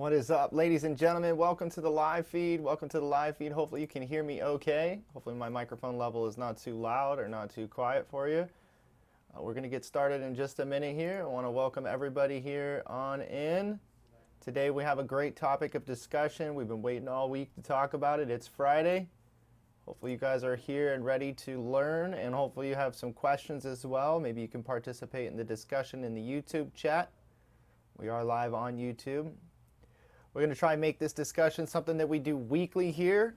What is up, ladies and gentlemen? Welcome to the live feed. Welcome to the live feed. Hopefully you can hear me okay. Hopefully my microphone level is not too loud or not too quiet for you. We're going to get started in just a minute here. I want to welcome everybody here on in. Today we have a great topic of discussion. We've been waiting all week to talk about it. It's Friday. Hopefully you guys are here and ready to learn, and hopefully you have some questions as well. Maybe you can participate in the discussion in the YouTube chat. We are live on YouTube. We're going to try and make this discussion something that we do weekly here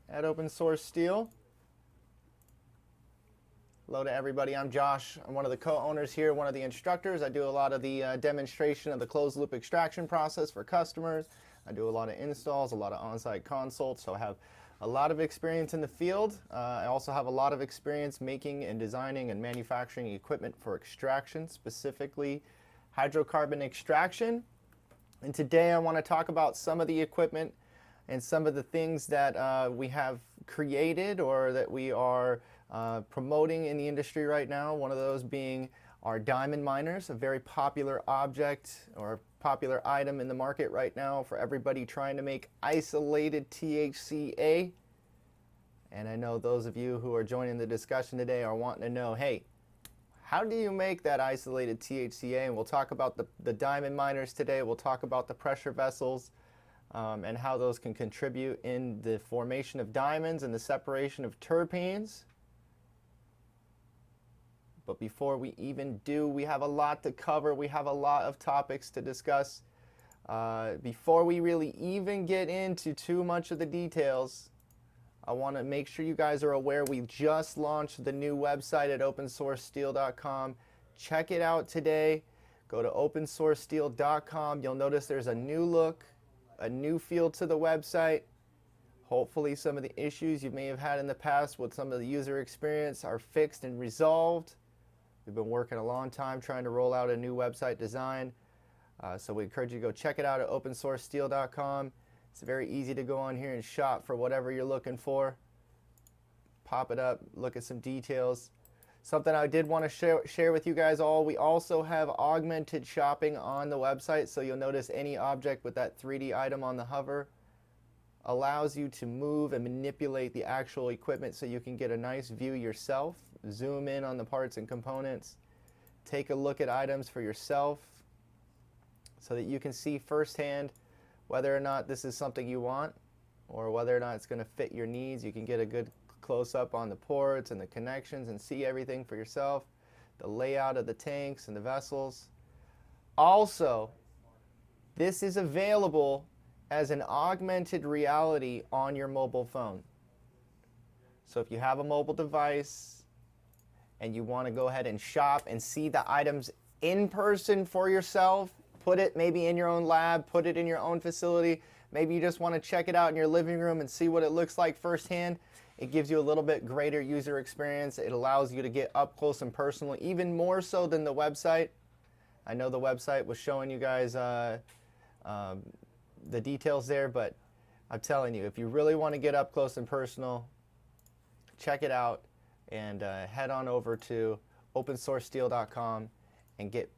at Open Source Steel. Hello to everybody. I'm Josh. I'm one of the co-owners here, one of the instructors. I do a lot of the demonstration of the closed loop extraction process for customers. I do a lot of installs, a lot of on-site consults, so I have a lot of experience in the field. I also have a lot of experience making and designing and manufacturing equipment for extraction, specifically hydrocarbon extraction. And today I want to talk about some of the equipment and some of the things that we have created or that we are promoting in the industry right now. One of those being our diamond miners, a very popular object or popular item in the market right now for everybody trying to make isolated THC-A. And I know those of you who are joining the discussion today are wanting to know, hey, how do you make that isolated THC-A? And we'll talk about the diamond miners today. We'll talk about the pressure vessels and how those can contribute in the formation of diamonds and the separation of terpenes. But before we even do, we have a lot to cover. We have a lot of topics to discuss. Before we really even get into too much of the details, I want to make sure you guys are aware we just launched the new website at opensourcesteel.com. Check it out today. Go to opensourcesteel.com. You'll notice there's a new look, a new feel to the website. Hopefully some of the issues you may have had in the past with some of the user experience are fixed and resolved. We've been working a long time trying to roll out a new website design. So we encourage you to go check it out at opensourcesteel.com. It's very easy to go on here and shop for whatever you're looking for. Pop it up, look at some details. Something I did want to share with you guys all, we also have augmented shopping on the website. So you'll notice any object with that 3D item on the hover allows you to move and manipulate the actual equipment so you can get a nice view yourself. Zoom in on the parts and components. Take a look at items for yourself so that you can see firsthand whether or not this is something you want or whether or not it's going to fit your needs. You can get a good close-up on the ports and the connections and see everything for yourself, the layout of the tanks and the vessels. Also, this is available as an augmented reality on your mobile phone. So if you have a mobile device and you want to go ahead and shop and see the items in person for yourself, put it maybe in your own lab, put it in your own facility. Maybe you just want to check it out in your living room and see what it looks like firsthand. It gives you a little bit greater user experience. It allows you to get up close and personal, even more so than the website. I know the website was showing you guys the details there, but I'm telling you, if you really want to get up close and personal, check it out and head on over to opensourcesteel.com and get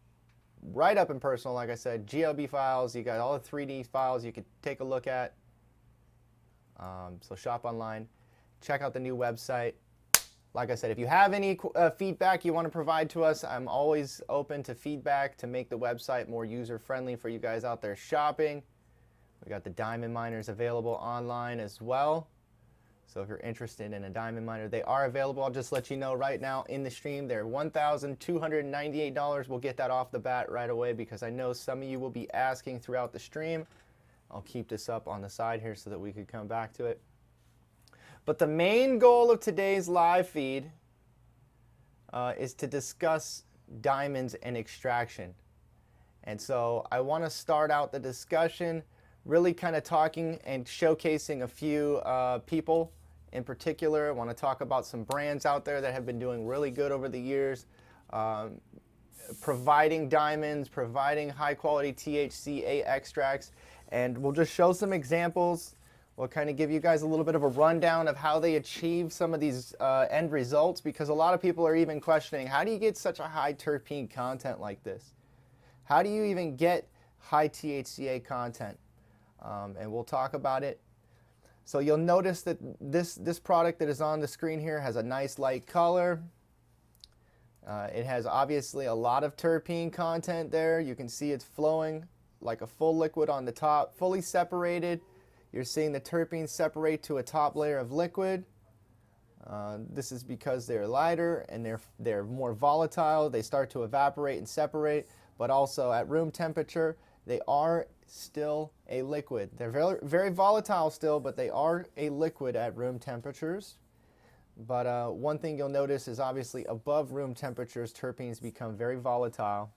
right up and personal. Like I said, GLB files, you got all the 3D files you could take a look at. So shop online, check out the new website. Like I said, if you have any feedback you want to provide to us, I'm always open to feedback to make the website more user-friendly for you guys out there shopping. We got the diamond miners available online as well. So if you're interested in a diamond miner, they are available. I'll just let you know right now in the stream, they're $1,298. We'll get that off the bat right away because I know some of you will be asking throughout the stream. I'll keep this up on the side here so that we could come back to it. But the main goal of today's live feed is to discuss diamonds and extraction. And so I want to start out the discussion really kind of talking and showcasing a few people in particular. I want to talk about some brands out there that have been doing really good over the years, providing diamonds, providing high quality THC-A extracts, and we'll just show some examples. We'll kind of give you guys a little bit of a rundown of how they achieve some of these end results, because a lot of people are even questioning, how do you get such a high terpene content like this? How do you even get high THC-A content, and we'll talk about it. So you'll notice that this product that is on the screen here has a nice light color. It has obviously a lot of terpene content there. You can see it's flowing like a full liquid on the top, fully separated. You're seeing the terpenes separate to a top layer of liquid. This is because they're lighter and they're more volatile. They start to evaporate and separate, but also at room temperature, they are still a liquid. They're very, very volatile still, but they are a liquid at room temperatures. But one thing you'll notice is obviously above room temperatures, terpenes become very volatile.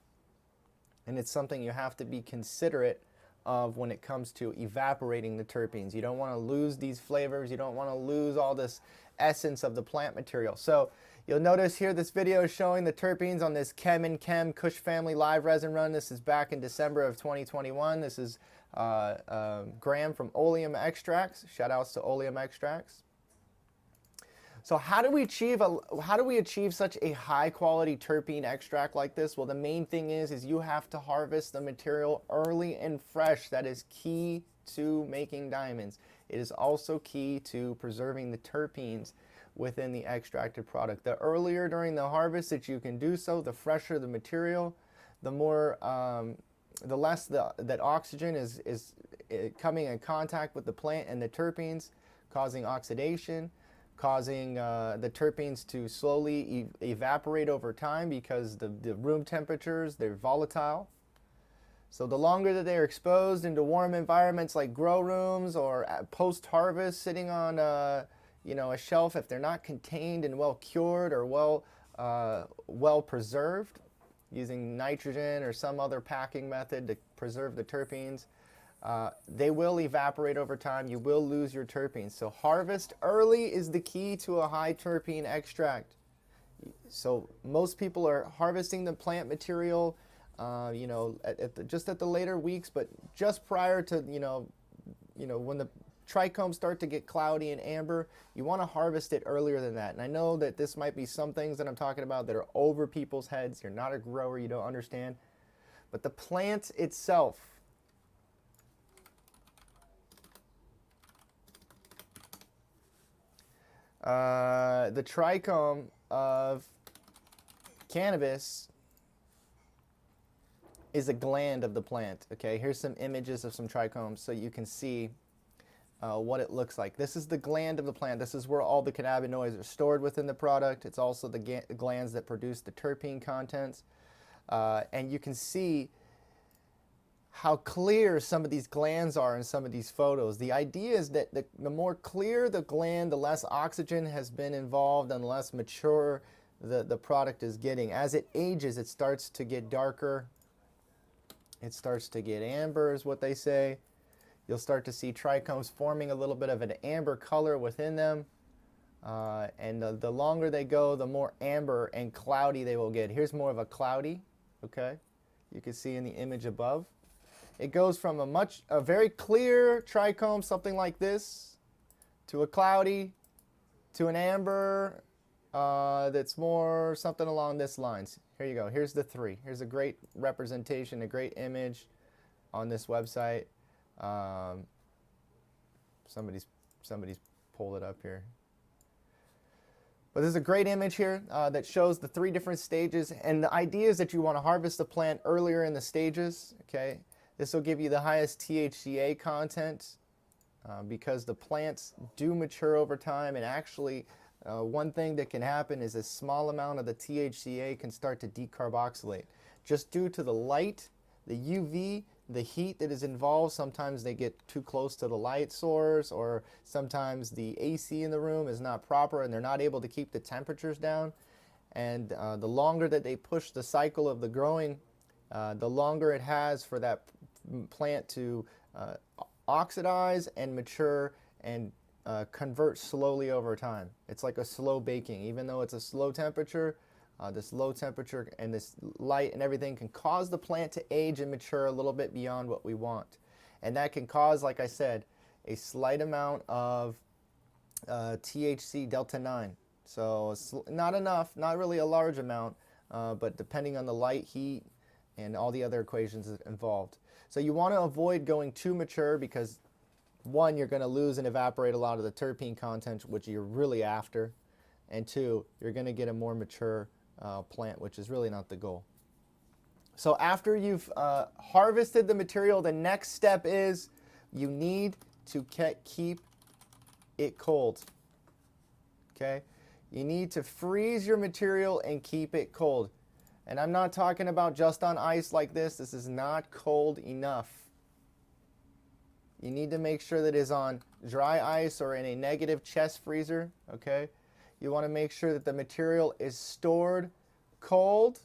And it's something you have to be considerate of when it comes to evaporating the terpenes. You don't want to lose these flavors. You don't want to lose all this essence of the plant material. So you'll notice here this video is showing the terpenes on this Chem & Chem Kush Family live resin run. This is back in December of 2021. This is Graham from Oleum Extracts. Shout outs to Oleum Extracts. So how do we achieve such a high quality terpene extract like this? Well, the main thing is you have to harvest the material early and fresh. That is key to making diamonds. It is also key to preserving the terpenes within the extracted product. The earlier during the harvest that you can do so, the fresher the material, the more, the less that oxygen is coming in contact with the plant and the terpenes, causing oxidation, causing the terpenes to slowly evaporate over time because the room temperatures, they're volatile. So the longer that they're exposed into warm environments like grow rooms or post-harvest sitting on a shelf, if they're not contained and well cured or well preserved using nitrogen or some other packing method to preserve the terpenes, they will evaporate over time. You will lose your terpenes. So harvest early is the key to a high terpene extract. So most people are harvesting the plant material, just at the later weeks, but just prior to, when the trichomes start to get cloudy and amber, you want to harvest it earlier than that. And I know that this might be some things that I'm talking about that are over people's heads. You're not a grower, you don't understand. But the plant itself, the trichome of cannabis is a gland of the plant. Okay, here's some images of some trichomes so you can see what it looks like. This is the gland of the plant. This is where all the cannabinoids are stored within the product. It's also the glands that produce the terpene contents. And you can see how clear some of these glands are in some of these photos. The idea is that the more clear the gland, the less oxygen has been involved and the less mature the product is getting. As it ages, it starts to get darker. It starts to get amber is what they say. You'll start to see trichomes forming a little bit of an amber color within them. And the longer they go, the more amber and cloudy they will get. Here's more of a cloudy, okay? You can see in the image above. It goes from a very clear trichome, something like this, to a cloudy, to an amber that's more something along this lines. Here you go. Here's the three. Here's a great representation, a great image on this website. Somebody's pulled it up here. But there's a great image here that shows the three different stages. And the idea is that you want to harvest the plant earlier in the stages, okay? This will give you the highest THC-A content because the plants do mature over time. And actually, one thing that can happen is a small amount of the THC-A can start to decarboxylate. Just due to the light, the UV, the heat that is involved, sometimes they get too close to the light source, or sometimes the AC in the room is not proper and they're not able to keep the temperatures down. And the longer that they push the cycle of the growing, the longer it has for that plant to oxidize and mature and convert slowly over time. It's like a slow baking. Even though it's a slow temperature, this low temperature and this light and everything can cause the plant to age and mature a little bit beyond what we want. And that can cause, like I said, a slight amount of THC delta 9. So not enough, not really a large amount, but depending on the light, heat, and all the other equations involved. So you want to avoid going too mature because, one, you're going to lose and evaporate a lot of the terpene content, which you're really after, and two, you're going to get a more mature plant, which is really not the goal. So after you've harvested the material, the next step is you need to keep it cold. Okay? You need to freeze your material and keep it cold. And I'm not talking about just on ice like this. This is not cold enough. You need to make sure that it is on dry ice or in a negative chest freezer. Okay? You want to make sure that the material is stored cold,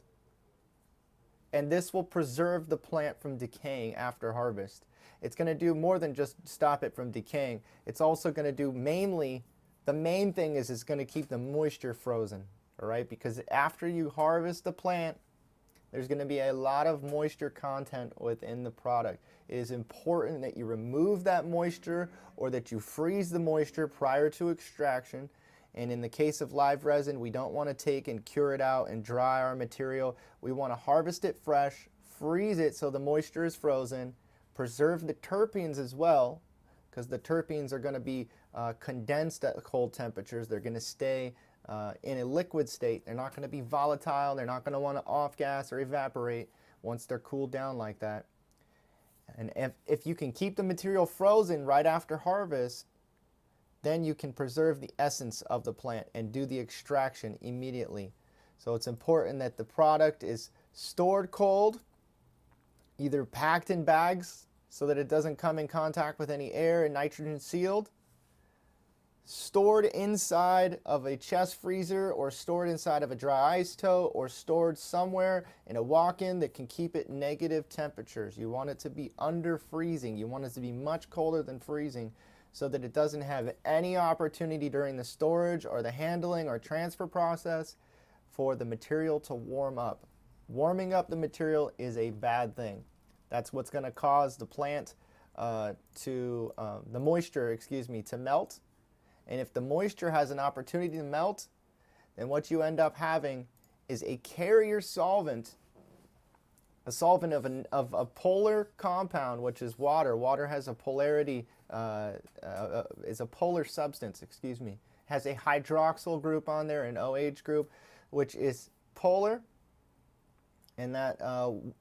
and this will preserve the plant from decaying after harvest. It's going to do more than just stop it from decaying. It's also going to do mainly, the main thing is it's going to keep the moisture frozen, all right? Because after you harvest the plant, there's going to be a lot of moisture content within the product. It is important that you remove that moisture or that you freeze the moisture prior to extraction. And in the case of live resin, we don't want to take and cure it out and dry our material. We want to harvest it fresh, freeze it so the moisture is frozen, preserve the terpenes as well, because the terpenes are going to be condensed at cold temperatures. They're going to stay in a liquid state. They're not going to be volatile. They're not going to want to off-gas or evaporate once they're cooled down like that. And if you can keep the material frozen right after harvest, then you can preserve the essence of the plant and do the extraction immediately. So it's important that the product is stored cold, either packed in bags so that it doesn't come in contact with any air and nitrogen sealed, stored inside of a chest freezer or stored inside of a dry ice tote or stored somewhere in a walk-in that can keep it negative temperatures. You want it to be under freezing. You want it to be much colder than freezing, so that it doesn't have any opportunity during the storage or the handling or transfer process for the material to warm up. Warming up the material is a bad thing. That's what's going to cause the plant the moisture, to melt. And if the moisture has an opportunity to melt, then what you end up having is a carrier solvent, a solvent of a polar compound, which is water. Water has a polarity, is a polar substance, has a hydroxyl group on there, an OH group, which is polar, and that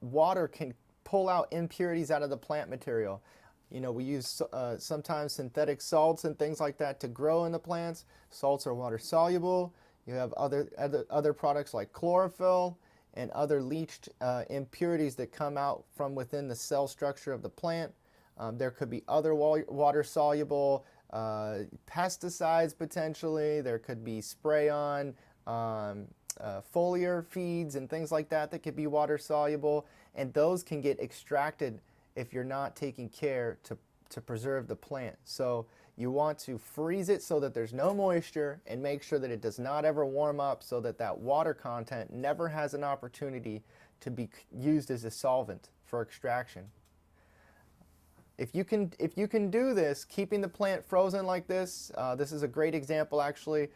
water can pull out impurities out of the plant material. You know, we use sometimes synthetic salts and things like that to grow in the plants. Salts are water soluble. You have other products like chlorophyll and other leached impurities that come out from within the cell structure of the plant. There could be other water-soluble pesticides potentially. There could be spray-on foliar feeds and things like that that could be water-soluble, and those can get extracted if you're not taking care to preserve the plant. So you want to freeze it so that there's no moisture and make sure that it does not ever warm up so that that water content never has an opportunity to be used as a solvent for extraction. If you can do this, keeping the plant frozen like this, this is a great example actually.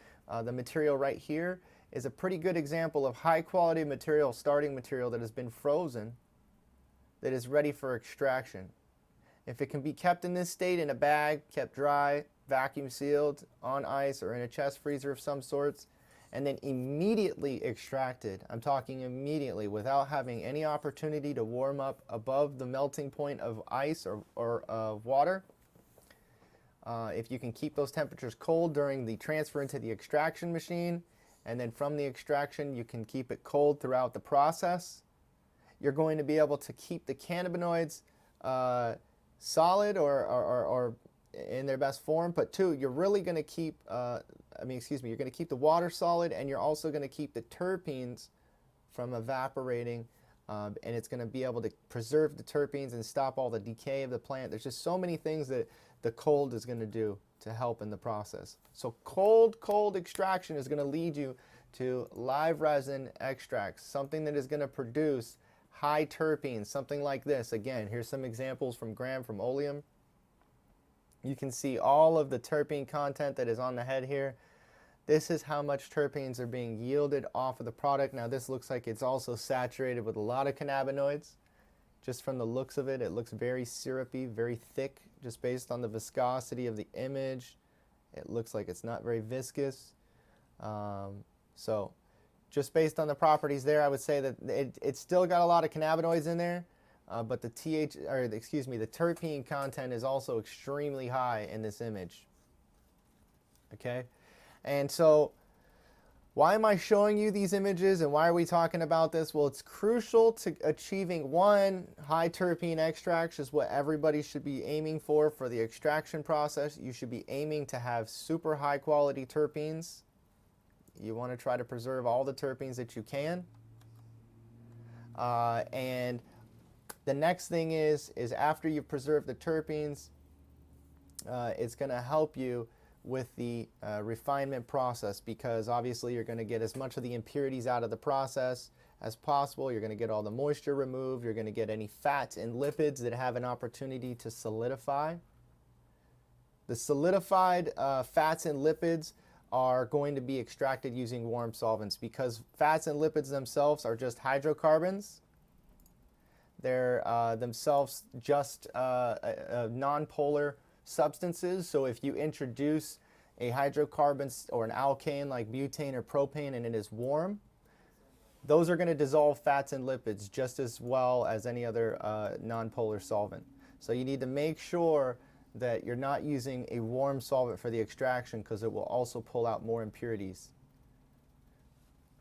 The material right here is a pretty good example of high quality material, starting material that has been frozen, that is ready for extraction. If it can be kept in this state in a bag, kept dry, vacuum sealed, on ice, or in a chest freezer of some sorts, and then immediately extracted, I'm talking immediately, without having any opportunity to warm up above the melting point of ice or of water, if you can keep those temperatures cold during the transfer into the extraction machine, and then from the extraction you can keep it cold throughout the process, you're going to be able to keep the cannabinoids solid or in their best form. But two, you're really going to keep, you're going to keep the water solid, and you're also going to keep the terpenes from evaporating, and it's going to be able to preserve the terpenes and stop all the decay of the plant. There's just so many things that the cold is going to do to help in the process. So cold extraction is going to lead you to live resin extracts, something that is going to produce high terpenes, something like this. Again, here's some examples from Graham from Oleum. You can see all of the terpene content that is on the head here. This is how much terpenes are being yielded off of the product. Now this looks like it's also saturated with a lot of cannabinoids. Just from the looks of it, it looks very syrupy, very thick, just based on the viscosity of the image. It looks like it's not very viscous. So just based on the properties there, I would say that it's still got a lot of cannabinoids in there, but the terpene content is also extremely high in this image. Okay, and so why am I showing you these images and why are we talking about this? Well, it's crucial to achieving one, high terpene extracts is what everybody should be aiming for the extraction process. You should be aiming to have super high quality terpenes. You want to try to preserve all the terpenes that you can. And the next thing is after you preserve the terpenes, it's going to help you with the refinement process, because obviously you're going to get as much of the impurities out of the process as possible. You're going to get all the moisture removed. You're going to get any fats and lipids that have an opportunity to solidify. The solidified fats and lipids are going to be extracted using warm solvents, because fats and lipids themselves are just hydrocarbons. They're themselves just nonpolar substances. So if you introduce a hydrocarbon or an alkane like butane or propane and it is warm, those are going to dissolve fats and lipids just as well as any other nonpolar solvent. So you need to make sure that you're not using a warm solvent for the extraction, because it will also pull out more impurities.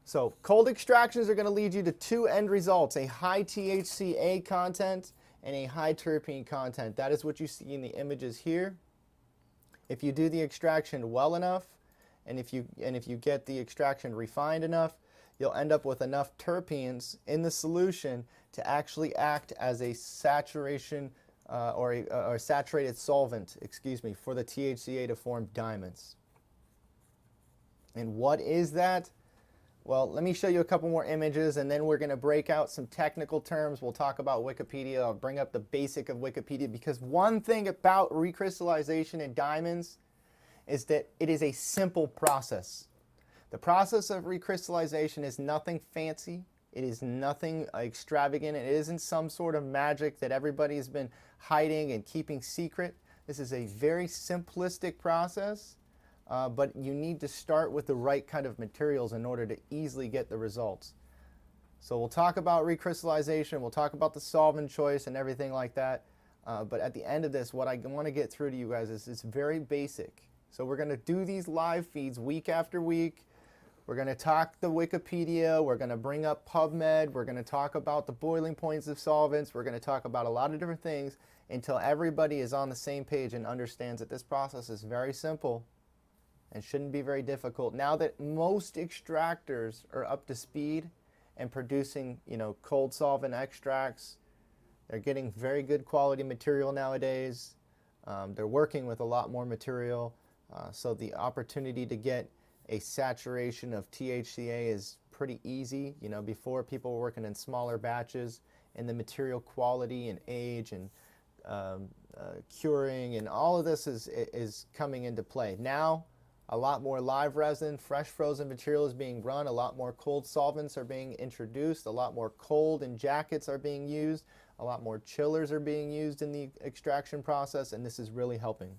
So cold extractions are going to lead you to two end results: a high THC-A content and a high terpene content. That is what you see in the images here. If you do the extraction well enough, and if you get the extraction refined enough, you'll end up with enough terpenes in the solution to actually act as a saturation or a saturated solvent, for the THC-A to form diamonds. And what is that? Well, let me show you a couple more images, and then we're going to break out some technical terms. We'll talk about Wikipedia. I'll bring up the basic of Wikipedia, because one thing about recrystallization in diamonds is that it is a simple process. The process of recrystallization is nothing fancy. It is nothing extravagant. It isn't some sort of magic that everybody has been hiding and keeping secret. This is a very simplistic process. But you need to start with the right kind of materials in order to easily get the results. So we'll talk about recrystallization, we'll talk about the solvent choice and everything like that. But at the end of this, what I want to get through to you guys is it's very basic. So we're going to do these live feeds week after week. We're going to talk the Wikipedia, we're going to bring up PubMed, we're going to talk about the boiling points of solvents, we're going to talk about a lot of different things until everybody is on the same page and understands that this process is very simple and shouldn't be very difficult. Now that most extractors are up to speed and producing, cold solvent extracts, they're getting very good quality material nowadays. They're working with a lot more material, so the opportunity to get a saturation of THC-A is pretty easy. Before, people were working in smaller batches, and the material quality and age and curing and all of this is coming into play. Now, a lot more live resin, fresh frozen material is being run, a lot more cold solvents are being introduced, a lot more cold and jackets are being used, a lot more chillers are being used in the extraction process, and this is really helping.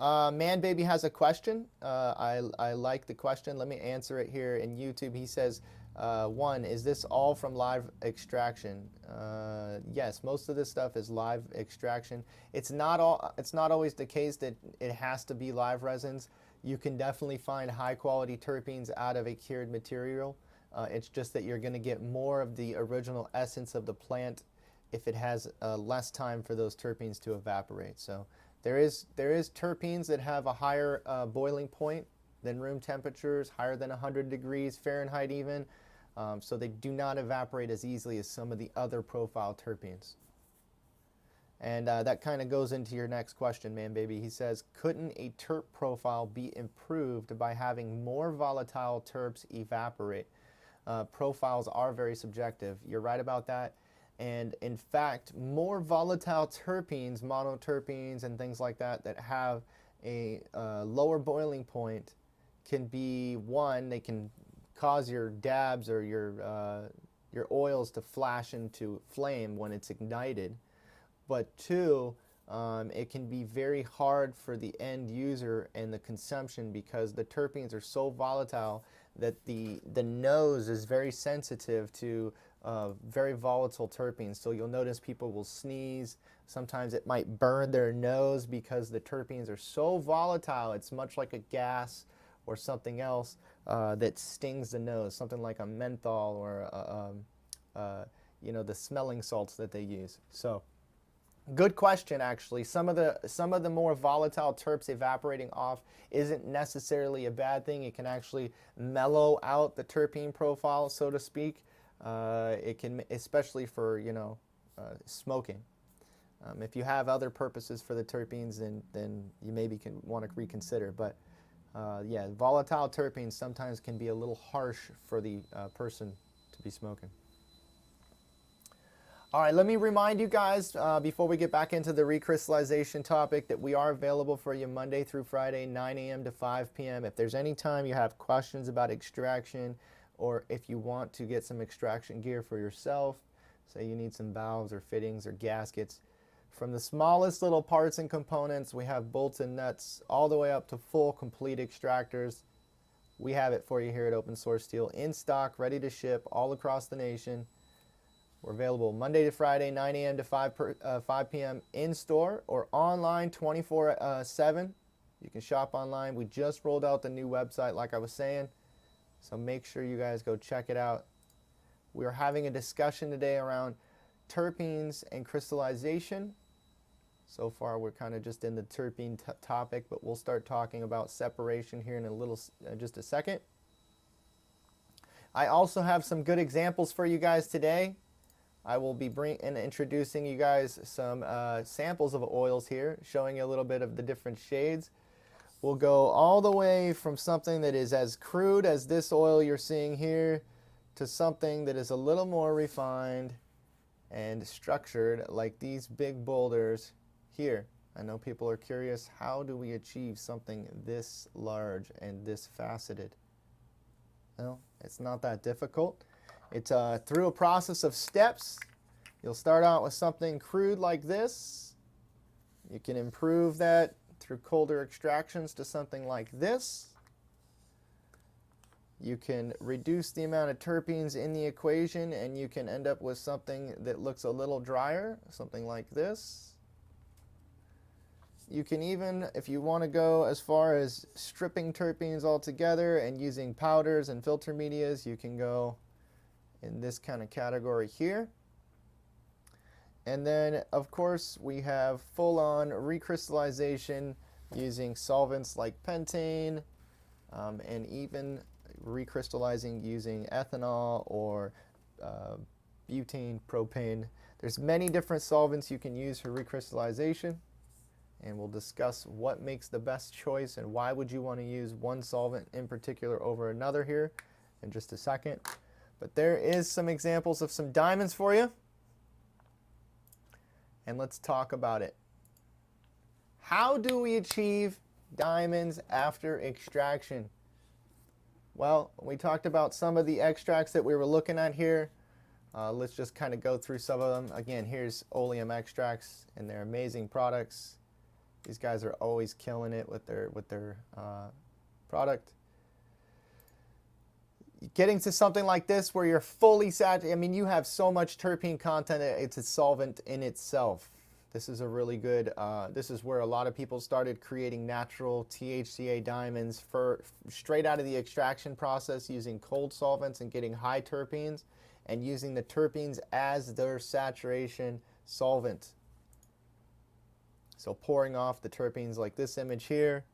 Man Baby has a question. I like the question. Let me answer it here in YouTube. He says, one, is this all from live extraction? Yes, most of this stuff is live extraction. It's not always the case that it has to be live resins. You can definitely find high quality terpenes out of a cured material. It's just that you're going to get more of the original essence of the plant if it has less time for those terpenes to evaporate. So there is terpenes that have a higher boiling point than room temperatures, higher than 100 degrees Fahrenheit even. So they do not evaporate as easily as some of the other profile terpenes. And that kind of goes into your next question, Man Baby. He says, couldn't a terp profile be improved by having more volatile terps evaporate? Profiles are very subjective. You're right about that. And in fact, more volatile terpenes, monoterpenes and things like that, that have a lower boiling point can be, one, they can cause your dabs or your oils to flash into flame when it's ignited. But two, it can be very hard for the end user and the consumption because the terpenes are so volatile that the nose is very sensitive to very volatile terpenes. So you'll notice people will sneeze. Sometimes it might burn their nose because the terpenes are so volatile. It's much like a gas or something else that stings the nose, something like a menthol or you know, the smelling salts that they use. So good question, actually. Some of the more volatile terps evaporating off isn't necessarily a bad thing. It can actually mellow out the terpene profile, so to speak. It can, especially for, you know, smoking. If you have other purposes for the terpenes, then you maybe can want to reconsider. But yeah, volatile terpenes sometimes can be a little harsh for the person to be smoking. All right, let me remind you guys before we get back into the recrystallization topic that we are available for you Monday through Friday, 9 a.m. to 5 p.m. If there's any time you have questions about extraction, or if you want to get some extraction gear for yourself, say you need some valves or fittings or gaskets, from the smallest little parts and components, we have bolts and nuts, all the way up to full complete extractors. We have it for you here at Open Source Steel, in stock, ready to ship all across the nation. We're available Monday to Friday, 9 a.m. to 5 p.m. in store or online 24/7. You can shop online. We just rolled out the new website, like I was saying, so make sure you guys go check it out. We are having a discussion today around terpenes and crystallization. So far, we're kind of just in the terpene topic, but we'll start talking about separation here in a little, just a second. I also have some good examples for you guys today. I will be introducing you guys some samples of oils here, showing you a little bit of the different shades. We'll go all the way from something that is as crude as this oil you're seeing here to something that is a little more refined and structured, like these big boulders here. I know people are curious, how do we achieve something this large and this faceted? Well, it's not that difficult. It's through a process of steps. You'll start out with something crude like this. You can improve that through colder extractions to something like this. You can reduce the amount of terpenes in the equation and you can end up with something that looks a little drier, something like this. You can even, if you want to go as far as stripping terpenes altogether and using powders and filter medias, you can go in this kind of category here. And then, of course, we have full-on recrystallization using solvents like pentane, and even recrystallizing using ethanol or butane, propane. There's many different solvents you can use for recrystallization, and we'll discuss what makes the best choice and why would you want to use one solvent in particular over another here in just a second. But there is some examples of some diamonds for you, and let's talk about it. How do we achieve diamonds after extraction? Well, we talked about some of the extracts that we were looking at here. Let's just kind of go through some of them. Again, here's oleum extracts, and they're amazing products. These guys are always killing it with their product. Getting to something like this where you're fully saturated, I mean, you have so much terpene content, it's a solvent in itself. This is a really good, this is where a lot of people started creating natural THC-A diamonds straight out of the extraction process, using cold solvents and getting high terpenes and using the terpenes as their saturation solvent. So pouring off the terpenes like this image here,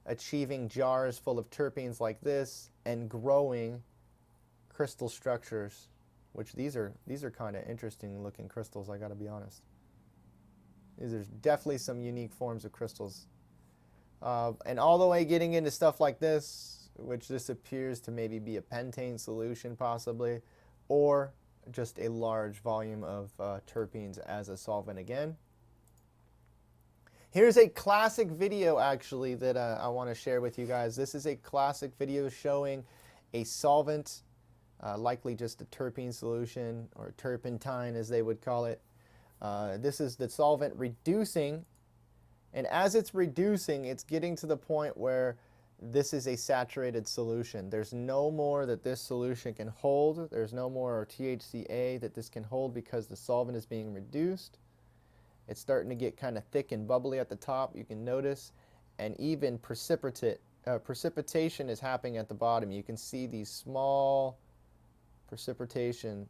achieving jars full of terpenes like this, and growing crystal structures, which these are kind of interesting looking crystals, I gotta be honest. These are definitely some unique forms of crystals. And all the way getting into stuff like this, which this appears to maybe be a pentane solution possibly, or just a large volume of terpenes as a solvent again. Here's a classic video actually that I want to share with you guys. This is a classic video showing a solvent, likely just a terpene solution or turpentine as they would call it. This is the solvent reducing, and as it's reducing, it's getting to the point where this is a saturated solution. There's no more that this solution can hold. There's no more THC-A that this can hold because the solvent is being reduced. It's starting to get kind of thick and bubbly at the top, you can notice, and even precipitation is happening at the bottom. You can see these small precipitate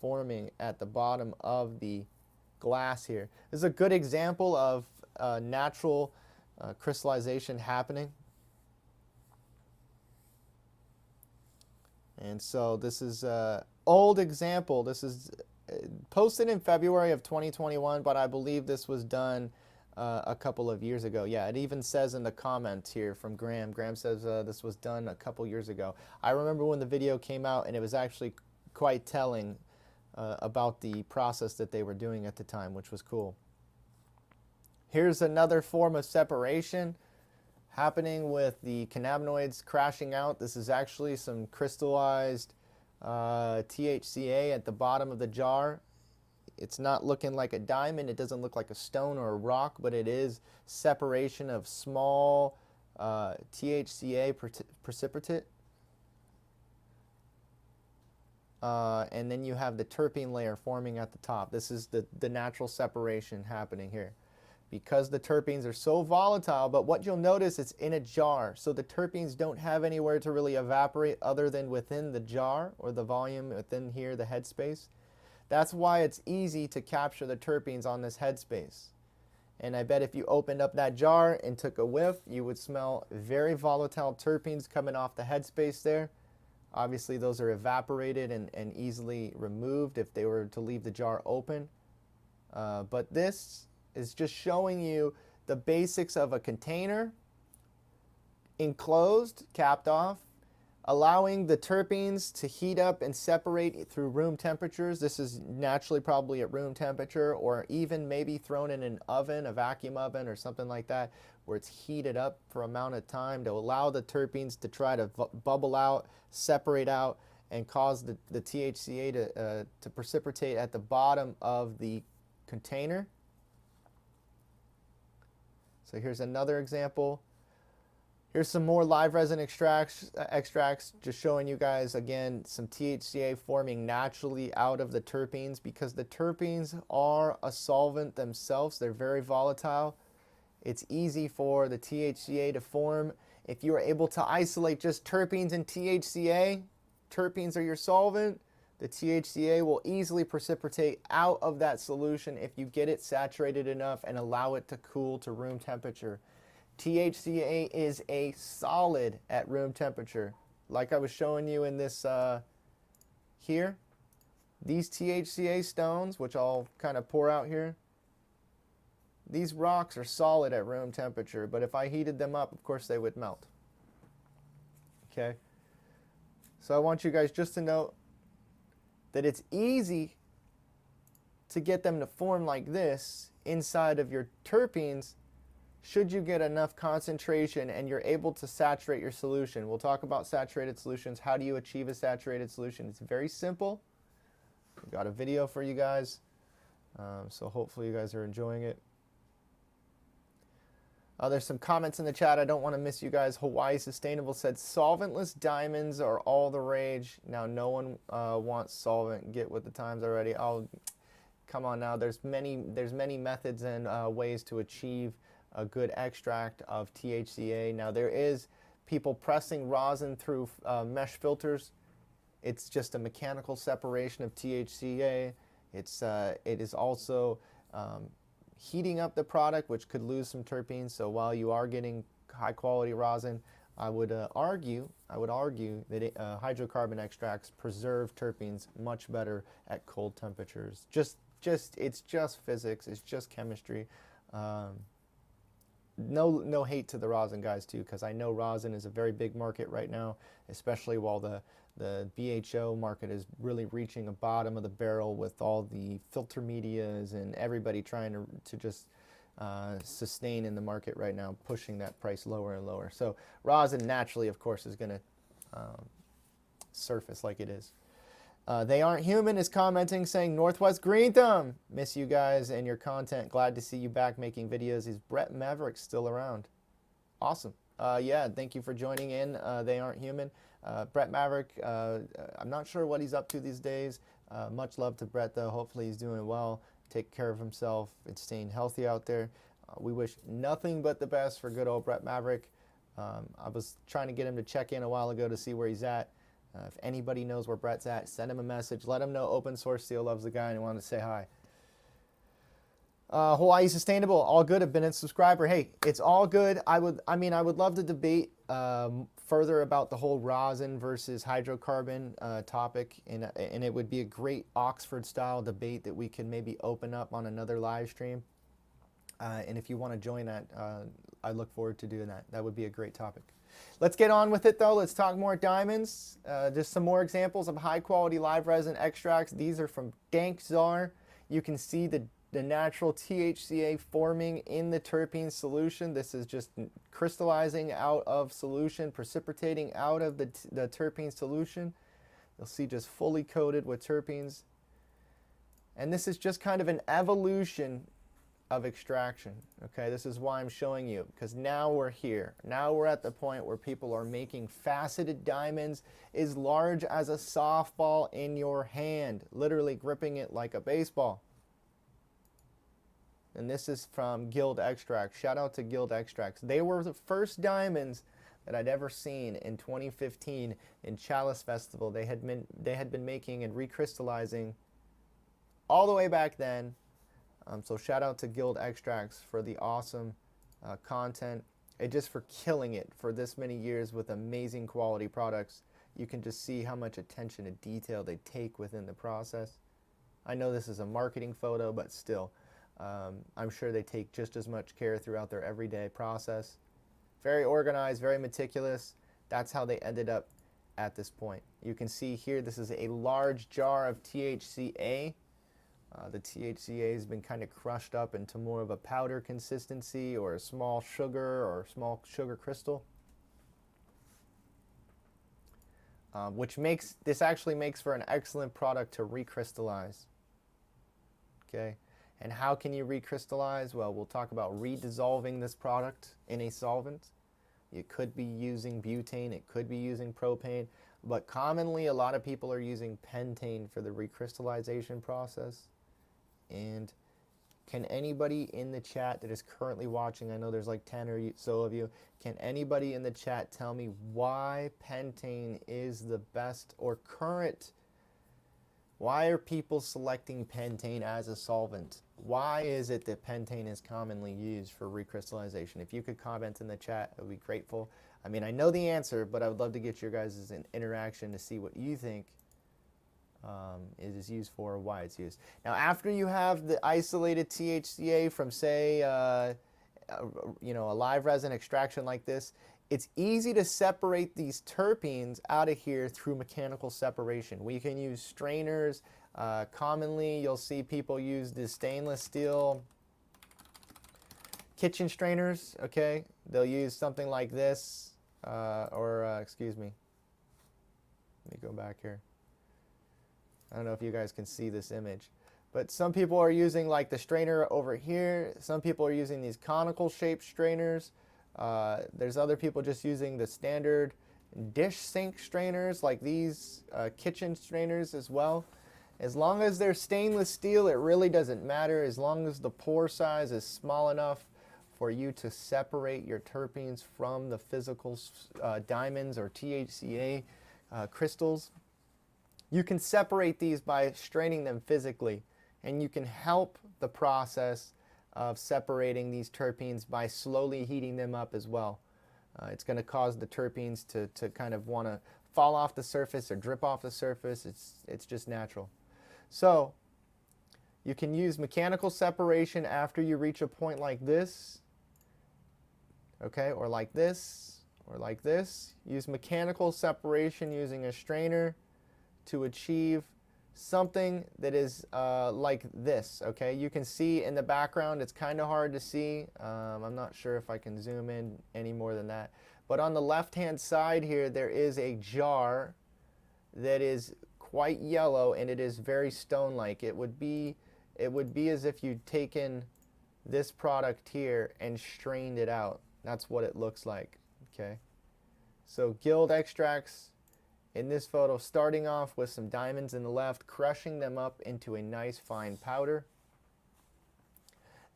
forming at the bottom of the glass here. This is a good example of natural crystallization happening. And so this is an old example. This is posted in February of 2021, but I believe this was done a couple of years ago. Yeah, it even says in the comments here from Graham. Graham says this was done a couple years ago. I remember when the video came out, and it was actually quite telling about the process that they were doing at the time, which was cool. Here's another form of separation happening with the cannabinoids crashing out. This is actually some crystallized THC-A at the bottom of the jar. It's not looking like a diamond. It doesn't look like a stone or a rock, but it is separation of small THC-A precipitate. And then you have the terpene layer forming at the top. This is the natural separation happening here. Because the terpenes are so volatile, but what you'll notice, it's in a jar, so the terpenes don't have anywhere to really evaporate other than within the jar or the volume within here, the headspace. That's why it's easy to capture the terpenes on this headspace. And I bet if you opened up that jar and took a whiff, you would smell very volatile terpenes coming off the headspace there. Obviously those are evaporated and easily removed if they were to leave the jar open. But this is just showing you the basics of a container, enclosed, capped off, allowing the terpenes to heat up and separate through room temperatures. This is naturally probably at room temperature, or even maybe thrown in an oven, a vacuum oven or something like that, where it's heated up for an amount of time to allow the terpenes to try to bubble out, separate out, and cause the THC-A to precipitate at the bottom of the container. So here's another example. Here's some more live resin extracts, just showing you guys again some THC-A forming naturally out of the terpenes, because the terpenes are a solvent themselves. They're very volatile. It's easy for the THC-A to form. If you are able to isolate just terpenes and THC-A, terpenes are your solvent, the THC-A will easily precipitate out of that solution if you get it saturated enough and allow it to cool to room temperature. THC-A is a solid at room temperature. Like I was showing you in this here, these THC-A stones, which I'll kind of pour out here, these rocks are solid at room temperature, but if I heated them up, of course they would melt. Okay? So I want you guys just to note that it's easy to get them to form like this inside of your terpenes should you get enough concentration and you're able to saturate your solution. We'll talk about saturated solutions. How do you achieve a saturated solution? It's very simple. We've got a video for you guys, so hopefully you guys are enjoying it. There's some comments in the chat. I don't want to miss you guys. Hawaii Sustainable said solventless diamonds are all the rage. Now no one wants solvent. Get with the times already. Oh, come on now. There's many methods and ways to achieve a good extract of THC-A. Now there is people pressing rosin through mesh filters. It's just a mechanical separation of THC-A. It is also heating up the product, which could lose some terpenes. So while you are getting high quality rosin, I would argue that hydrocarbon extracts preserve terpenes much better at cold temperatures. It's just physics. It's just chemistry. no hate to the rosin guys too, because I know rosin is a very big market right now, especially while the BHO market is really reaching a bottom of the barrel with all the filter medias and everybody trying to just sustain in the market right now, pushing that price lower and lower. So rosin naturally, of course, is going to surface like it is. They Aren't Human is commenting saying, Northwest Green Thumb, miss you guys and your content. Glad to see you back making videos. Is Brett Maverick still around? Awesome. Yeah, thank you for joining in. They Aren't Human. Brett Maverick, I'm not sure what he's up to these days. Much love to Brett, though. Hopefully he's doing well, take care of himself, and staying healthy out there. We wish nothing but the best for good old Brett Maverick. I was trying to get him to check in a while ago to see where he's at. If anybody knows where Brett's at, send him a message. Let him know Open Source Steel loves the guy and wanted to say hi. Hawaii Sustainable, all good. I've been a subscriber. Hey, it's all good. I would love to debate further about the whole rosin versus hydrocarbon topic, and it would be a great Oxford-style debate that we could maybe open up on another live stream. And if you want to join that, I look forward to doing that. That would be a great topic. Let's get on with it, though. Let's talk more diamonds. Just some more examples of high-quality live resin extracts. These are from Dank Czar. You can see the natural THC-A forming in the terpene solution. This is just crystallizing out of solution, precipitating out of the terpene solution. You'll see just fully coated with terpenes. And this is just kind of an evolution of extraction. Okay, this is why I'm showing you, because now we're here. Now we're at the point where people are making faceted diamonds as large as a softball in your hand, literally gripping it like a baseball. And this is from Guild Extracts. Shout out to Guild Extracts. They were the first diamonds that I'd ever seen in 2015 in Chalice Festival. They had been making and recrystallizing all the way back then. So shout out to Guild Extracts for the awesome content and just for killing it for this many years with amazing quality products. You can just see how much attention to detail they take within the process. I know this is a marketing photo, but still, I'm sure they take just as much care throughout their everyday process. Very organized, very meticulous. That's how they ended up at this point. You can see here, this is a large jar of THC-A. The THC-A has been kind of crushed up into more of a powder consistency or a small sugar or small sugar crystal, which actually makes for an excellent product to recrystallize. Okay, and how can you recrystallize? Well, we'll talk about redissolving this product in a solvent. It could be using butane, it could be using propane, but commonly a lot of people are using pentane for the recrystallization process. And can anybody in the chat that is currently watching, I know there's like 10 or so of you, can anybody in the chat tell me why pentane is the best or current? Why are people selecting pentane as a solvent? Why is it that pentane is commonly used for recrystallization? If you could comment in the chat, I would be grateful. I mean, I know the answer, but I would love to get your guys' interaction to see what you think it is used for, or why it's used. Now, after you have the isolated THC-A from, say, a live resin extraction like this, it's easy to separate these terpenes out of here through mechanical separation. We can use strainers. Commonly, you'll see people use the stainless steel kitchen strainers. Okay, they'll use something like this, excuse me. Let me go back here. I don't know if you guys can see this image, but some people are using like the strainer over here. Some people are using these conical shaped strainers. There's other people just using the standard dish sink strainers like these kitchen strainers as well. As long as they're stainless steel, it really doesn't matter, as long as the pore size is small enough for you to separate your terpenes from the physical diamonds or THC-A crystals. You can separate these by straining them physically, and you can help the process of separating these terpenes by slowly heating them up as well. It's going to cause the terpenes to kind of want to fall off the surface or drip off the surface. It's just natural. So you can use mechanical separation after you reach a point like this. okay, or like this, or like this. Use mechanical separation using a strainer to achieve something that is like this, okay? You can see in the background, it's kind of hard to see. I'm not sure if I can zoom in any more than that. But on the left-hand side here, there is a jar that is quite yellow, and it is very stone-like. It would be as if you'd taken this product here and strained it out. That's what it looks like, okay? So guild extracts in this photo, starting off with some diamonds in the left, crushing them up into a nice fine powder.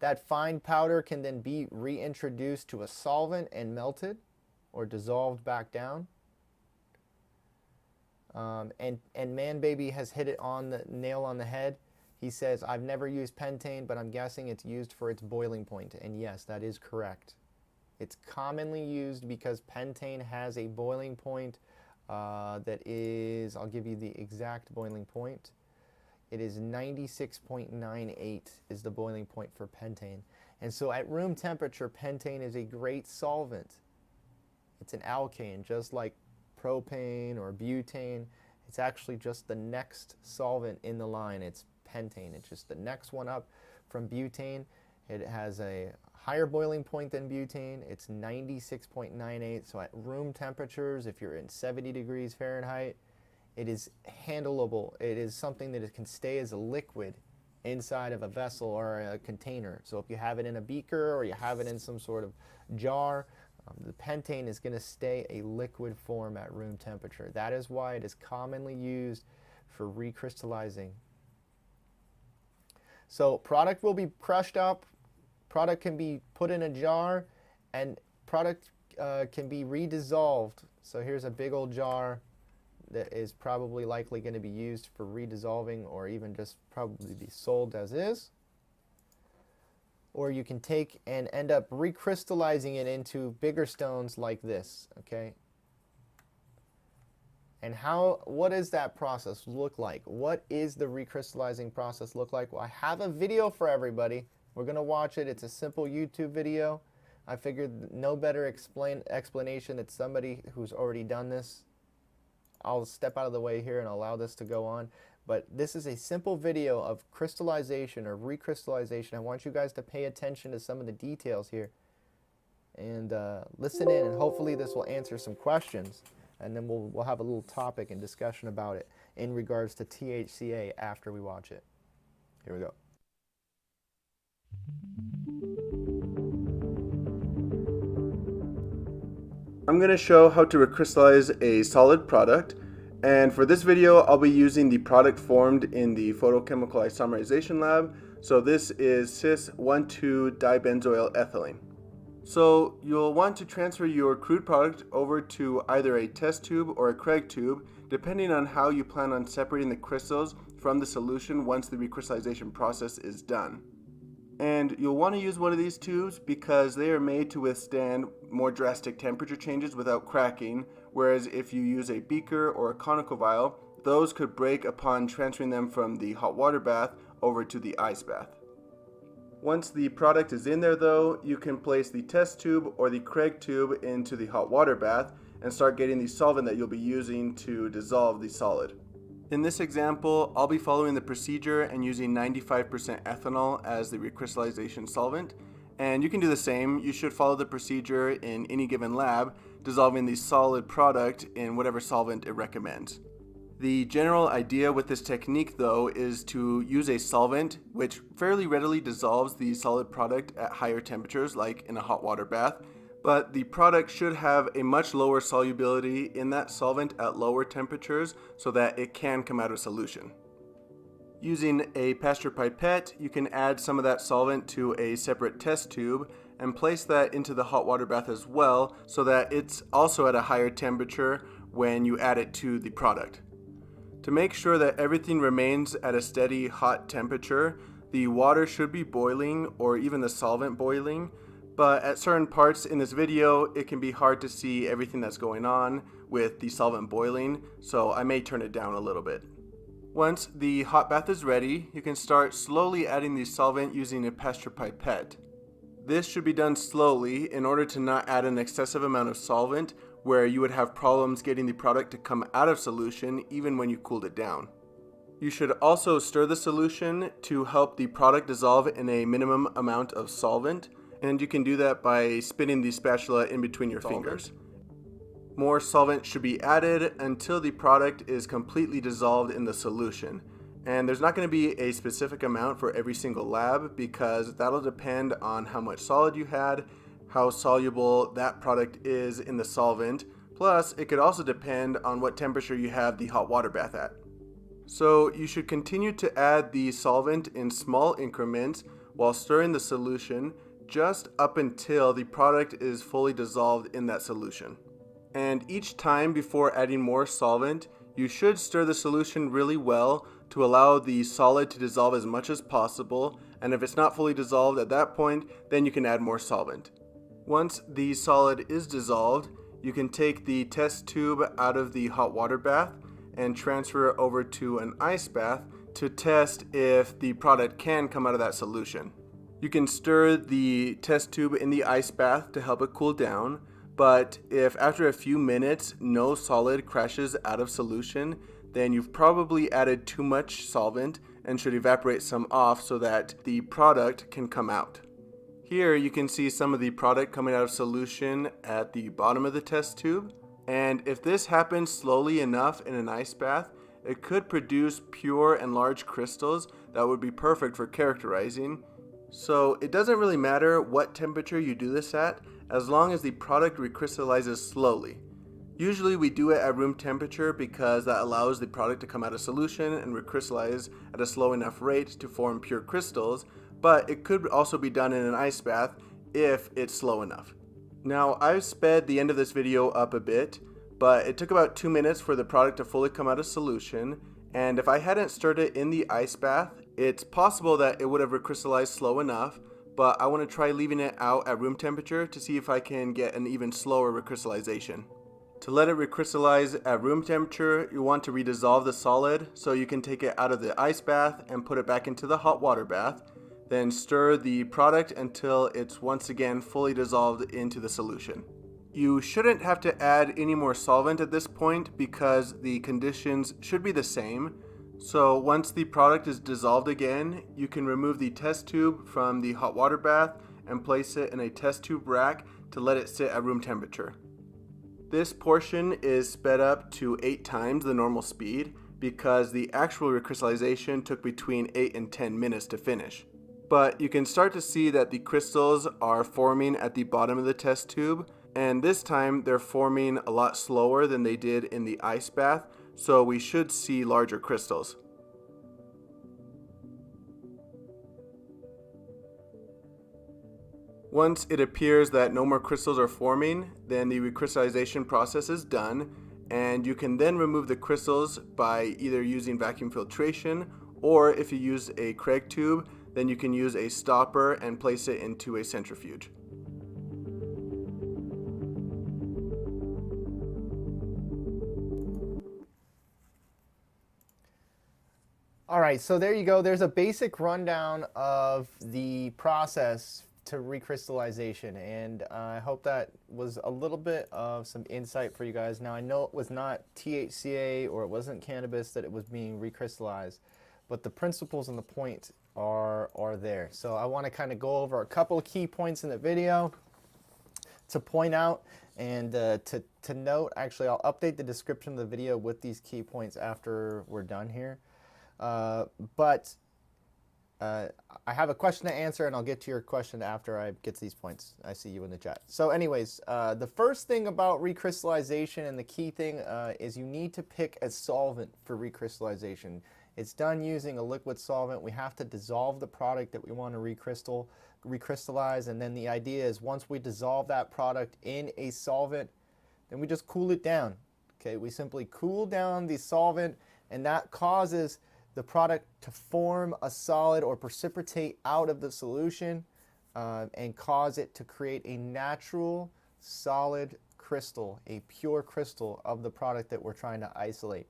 That fine powder can then be reintroduced to a solvent and melted or dissolved back down. And Man Baby has hit it on the nail on the head. He says, I've never used pentane, but I'm guessing it's used for its boiling point. And yes, that is correct. It's commonly used because pentane has a boiling point that is, I'll give you the exact boiling point. It is 96.98 is the boiling point for pentane. And so at room temperature, pentane is a great solvent. It's an alkane, just like propane or butane. It's actually just the next solvent in the line. It's pentane. It's just the next one up from butane. It has a higher boiling point than butane. It's 96.98. So at room temperatures, if you're in 70 degrees Fahrenheit, it is handleable. It is something that it can stay as a liquid inside of a vessel or a container. So if you have it in a beaker or you have it in some sort of jar, the pentane is going to stay a liquid form at room temperature. That is why it is commonly used for recrystallizing. So product will be crushed up, product can be put in a jar, and product can be redissolved. So here's a big old jar that is probably likely going to be used for redissolving, or even just probably be sold as is. Or you can take and end up recrystallizing it into bigger stones like this, okay? And what does that process look like? What is the recrystallizing process look like? Well, I have a video for everybody. We're going to watch it. It's a simple YouTube video. I figured no better explanation than somebody who's already done this. I'll step out of the way here and allow this to go on. But this is a simple video of crystallization or recrystallization. I want you guys to pay attention to some of the details here and listen in, and hopefully this will answer some questions. And then we'll have a little topic and discussion about it in regards to THC-A after we watch it. Here we go. I'm going to show how to recrystallize a solid product, and for this video I'll be using the product formed in the photochemical isomerization lab. So this is cis-1,2-dibenzoyl ethylene. So you'll want to transfer your crude product over to either a test tube or a Craig tube, depending on how you plan on separating the crystals from the solution once the recrystallization process is done. And you'll want to use one of these tubes because they are made to withstand more drastic temperature changes without cracking, whereas if you use a beaker or a conical vial, those could break upon transferring them from the hot water bath over to the ice bath. Once the product is in there though, you can place the test tube or the Craig tube into the hot water bath and start getting the solvent that you'll be using to dissolve the solid. In this example, I'll be following the procedure and using 95% ethanol as the recrystallization solvent. And you can do the same. You should follow the procedure in any given lab, dissolving the solid product in whatever solvent it recommends. The general idea with this technique though is to use a solvent which fairly readily dissolves the solid product at higher temperatures, like in a hot water bath, but the product should have a much lower solubility in that solvent at lower temperatures so that it can come out of solution. Using a Pasteur pipette, you can add some of that solvent to a separate test tube and place that into the hot water bath as well so that it's also at a higher temperature when you add it to the product. To make sure that everything remains at a steady hot temperature, the water should be boiling or even the solvent boiling, but at certain parts in this video it can be hard to see everything that's going on with the solvent boiling, so I may turn it down a little bit. Once the hot bath is ready, you can start slowly adding the solvent using a Pasteur pipette. This should be done slowly in order to not add an excessive amount of solvent where you would have problems getting the product to come out of solution even when you cooled it down. You should also stir the solution to help the product dissolve in a minimum amount of solvent, and you can do that by spinning the spatula in between your fingers. More solvent should be added until the product is completely dissolved in the solution. And there's not going to be a specific amount for every single lab because that'll depend on how much solid you had, how soluble that product is in the solvent, plus it could also depend on what temperature you have the hot water bath at. So you should continue to add the solvent in small increments while stirring the solution just up until the product is fully dissolved in that solution. And each time before adding more solvent, you should stir the solution really well to allow the solid to dissolve as much as possible, and if it's not fully dissolved at that point, then you can add more solvent. Once the solid is dissolved, you can take the test tube out of the hot water bath and transfer it over to an ice bath to test if the product can come out of that solution. You can stir the test tube in the ice bath to help it cool down, but if after a few minutes no solid crashes out of solution, then you've probably added too much solvent and should evaporate some off so that the product can come out. Here you can see some of the product coming out of solution at the bottom of the test tube. And if this happens slowly enough in an ice bath, it could produce pure and large crystals that would be perfect for characterizing. So it doesn't really matter what temperature you do this at, as long as the product recrystallizes slowly. Usually we do it at room temperature because that allows the product to come out of solution and recrystallize at a slow enough rate to form pure crystals, but it could also be done in an ice bath if it's slow enough. Now, I've sped the end of this video up a bit, but it took about 2 minutes for the product to fully come out of solution, and if I hadn't stirred it in the ice bath, it's possible that it would have recrystallized slow enough, but I want to try leaving it out at room temperature to see if I can get an even slower recrystallization. To let it recrystallize at room temperature, you want to redissolve the solid so you can take it out of the ice bath and put it back into the hot water bath. Then stir the product until it's once again fully dissolved into the solution. You shouldn't have to add any more solvent at this point because the conditions should be the same. So once the product is dissolved again, you can remove the test tube from the hot water bath and place it in a test tube rack to let it sit at room temperature. This portion is sped up to 8 times the normal speed because the actual recrystallization took between 8 and 10 minutes to finish. But you can start to see that the crystals are forming at the bottom of the test tube, and this time they're forming a lot slower than they did in the ice bath, so we should see larger crystals. Once it appears that no more crystals are forming, then the recrystallization process is done, and you can then remove the crystals by either using vacuum filtration, or if you use a Craig tube, then you can use a stopper and place it into a centrifuge. All right, so there you go. There's a basic rundown of the process to recrystallization, and I hope that was a little bit of some insight for you guys. Now, I know it was not THC-A or it wasn't cannabis that it was being recrystallized, but the principles and the point are there. So I want to kind of go over a couple of key points in the video to point out and to note. Actually, I'll update the description of the video with these key points after we're done here. But I have a question to answer, and I'll get to your question after I get to these points. I see you in the chat. So anyways, the first thing about recrystallization and the key thing is you need to pick a solvent for recrystallization. It's done using a liquid solvent. We have to dissolve the product that we want to recrystallize, and then the idea is once we dissolve that product in a solvent, then we just cool it down. Okay, we simply cool down the solvent, and that causes the product to form a solid or precipitate out of the solution and cause it to create a natural solid crystal, a pure crystal of the product that we're trying to isolate.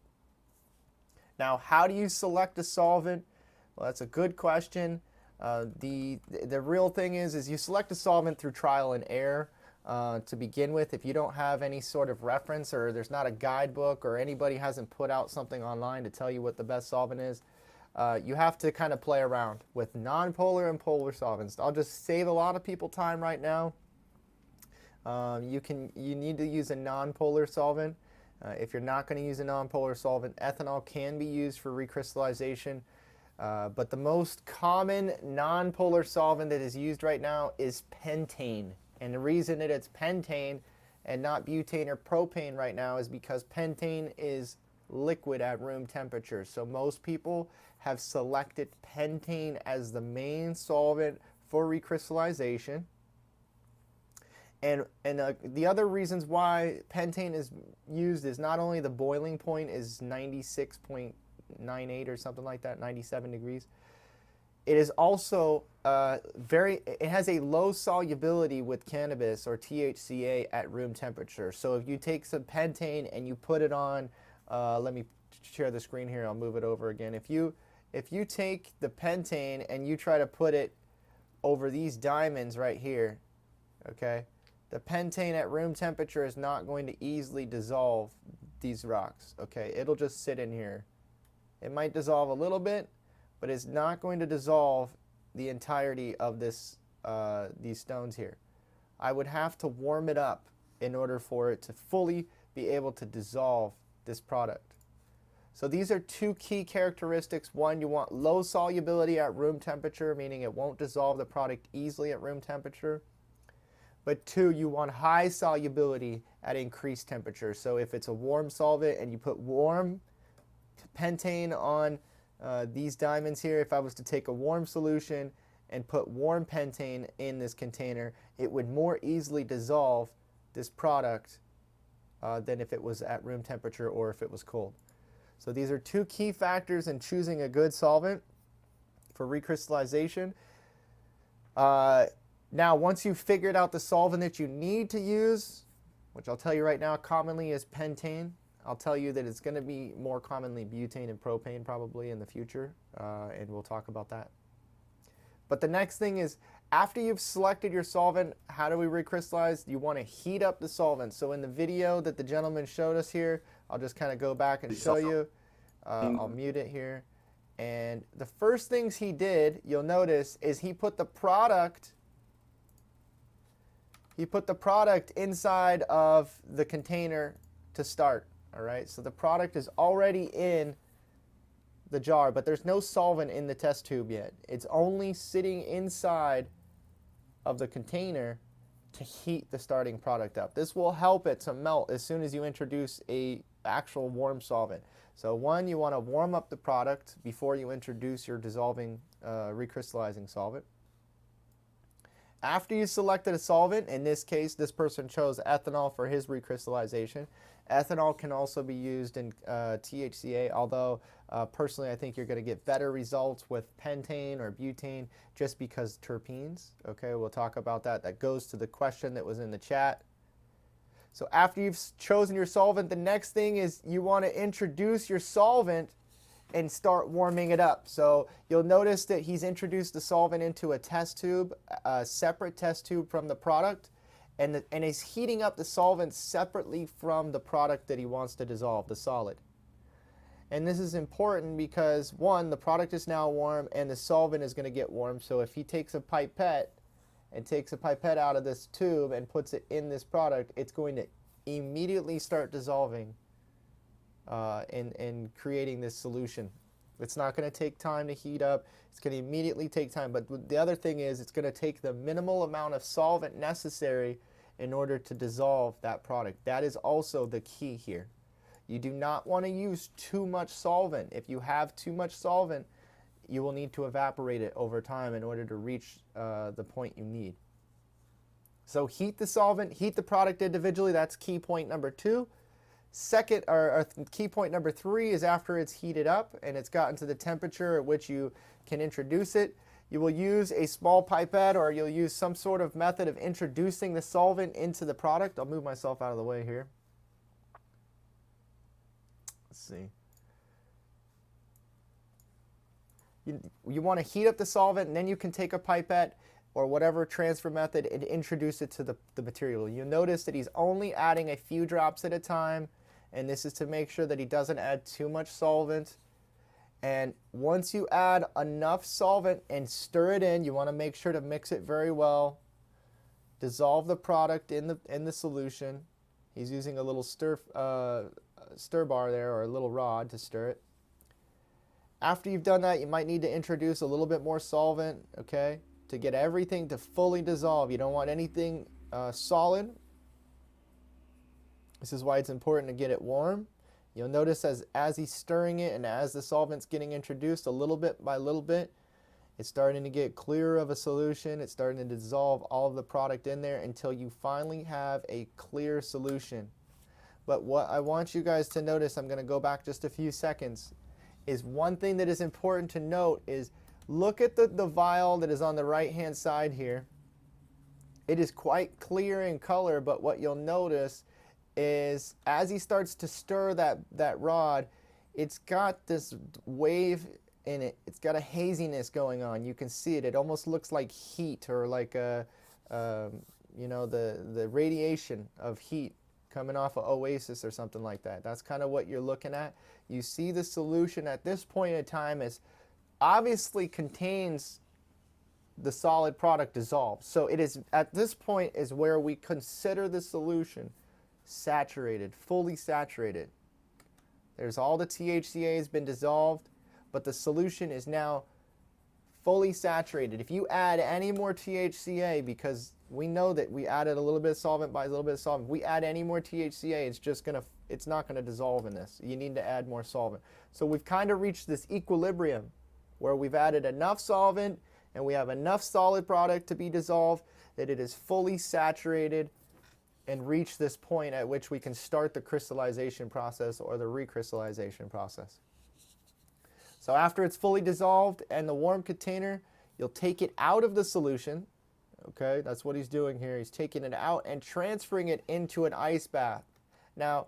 Now, how do you select a solvent? Well, that's a good question. The real thing is you select a solvent through trial and error to begin with. If you don't have any sort of reference, or there's not a guidebook, or anybody hasn't put out something online to tell you what the best solvent is, you have to kind of play around with nonpolar and polar solvents. I'll just save a lot of people time right now. You need to use a nonpolar solvent. If you're not going to use a nonpolar solvent, ethanol can be used for recrystallization. But the most common nonpolar solvent that is used right now is pentane. And the reason that it's pentane and not butane or propane right now is because pentane is liquid at room temperature. So most people have selected pentane as the main solvent for recrystallization. And the other reasons why pentane is used is not only the boiling point is 96.98 or something like that, 97 degrees. It is also it has a low solubility with cannabis or THC-A at room temperature. So if you take some pentane and you put it on, let me share the screen here, I'll move it over again. If you take the pentane and you try to put it over these diamonds right here, okay, the pentane at room temperature is not going to easily dissolve these rocks, okay? It'll just sit in here. It might dissolve a little bit, but it's not going to dissolve the entirety of this, these stones here. I would have to warm it up in order for it to fully be able to dissolve this product. So these are two key characteristics. One, you want low solubility at room temperature, meaning it won't dissolve the product easily at room temperature. But two, you want high solubility at increased temperature. So if it's a warm solvent and you put warm pentane on these diamonds here, if I was to take a warm solution and put warm pentane in this container, it would more easily dissolve this product than if it was at room temperature or if it was cold. So these are two key factors in choosing a good solvent for recrystallization. Now, once you've figured out the solvent that you need to use, which I'll tell you right now commonly is pentane, I'll tell you that it's going to be more commonly butane and propane probably in the future, and we'll talk about that. But the next thing is, after you've selected your solvent, how do we recrystallize? You want to heat up the solvent. So in the video that the gentleman showed us here, I'll just kind of go back and show you. I'll mute it here. And the first things he did, you'll notice, is he put the product inside of the container to start. All right, so the product is already in the jar, but there's no solvent in the test tube yet. It's only sitting inside of the container to heat the starting product up. This will help it to melt as soon as you introduce a actual warm solvent. So one, you want to warm up the product before you introduce your dissolving recrystallizing solvent. After you selected a solvent, in this case, this person chose ethanol for his recrystallization. Ethanol can also be used in THC-A, although personally I think you're going to get better results with pentane or butane just because terpenes. Okay, we'll talk about that. That goes to the question that was in the chat. So after you've chosen your solvent, the next thing is you want to introduce your solvent and start warming it up. So you'll notice that he's introduced the solvent into a test tube, a separate test tube from the product, and he's heating up the solvent separately from the product that he wants to dissolve, the solid. And this is important because, one, the product is now warm and the solvent is going to get warm. So if he takes a pipette and takes a pipette out of this tube and puts it in this product, it's going to immediately start dissolving and creating this solution. It's not going to take time to heat up. It's going to immediately take time. But the other thing is it's going to take the minimal amount of solvent necessary in order to dissolve that product. That is also the key here. You do not want to use too much solvent. If you have too much solvent, you will need to evaporate it over time in order to reach the point you need. So heat the solvent, heat the product individually. That's key point number 2. Second, or key point number 3 is after it's heated up and it's gotten to the temperature at which you can introduce it, you will use a small pipette or you'll use some sort of method of introducing the solvent into the product. I'll move myself out of the way here. Let's see. You want to heat up the solvent, and then you can take a pipette or whatever transfer method and introduce it to the material. You'll notice that he's only adding a few drops at a time, and this is to make sure that he doesn't add too much solvent. And once you add enough solvent and stir it in, you want to make sure to mix it very well. Dissolve the product in the solution. He's using a little stir bar there, or a little rod to stir it. After you've done that, you might need to introduce a little bit more solvent, okay, to get everything to fully dissolve. You don't want anything solid. This is why it's important to get it warm. You'll notice as he's stirring it and as the solvent's getting introduced a little bit by little bit, it's starting to get clearer of a solution. It's starting to dissolve all of the product in there until you finally have a clear solution. But what I want you guys to notice, I'm going to go back just a few seconds, is one thing that is important to note is look at the vial that is on the right hand side here. It is quite clear in color, but what you'll notice is as he starts to stir that rod, it's got this wave in it. It's got a haziness going on. You can see it. It almost looks like heat, or like a, you know, the radiation of heat coming off of Oasis or something like that. That's kind of what you're looking at. You see the solution at this point in time is obviously contains the solid product dissolved. So it is at this point is where we consider the solution saturated, fully saturated. There's all the THC-A has been dissolved, but the solution is now fully saturated. If you add any more THC-A, because we know that we added a little bit of solvent by a little bit of solvent, we add any more THC-A, it's not gonna dissolve in this. You need to add more solvent. So we've kind of reached this equilibrium where we've added enough solvent and we have enough solid product to be dissolved that it is fully saturated and reach this point at which we can start the crystallization process or the recrystallization process. So after it's fully dissolved and the warm container, you'll take it out of the solution. Okay, that's what he's doing here. He's taking it out and transferring it into an ice bath. Now,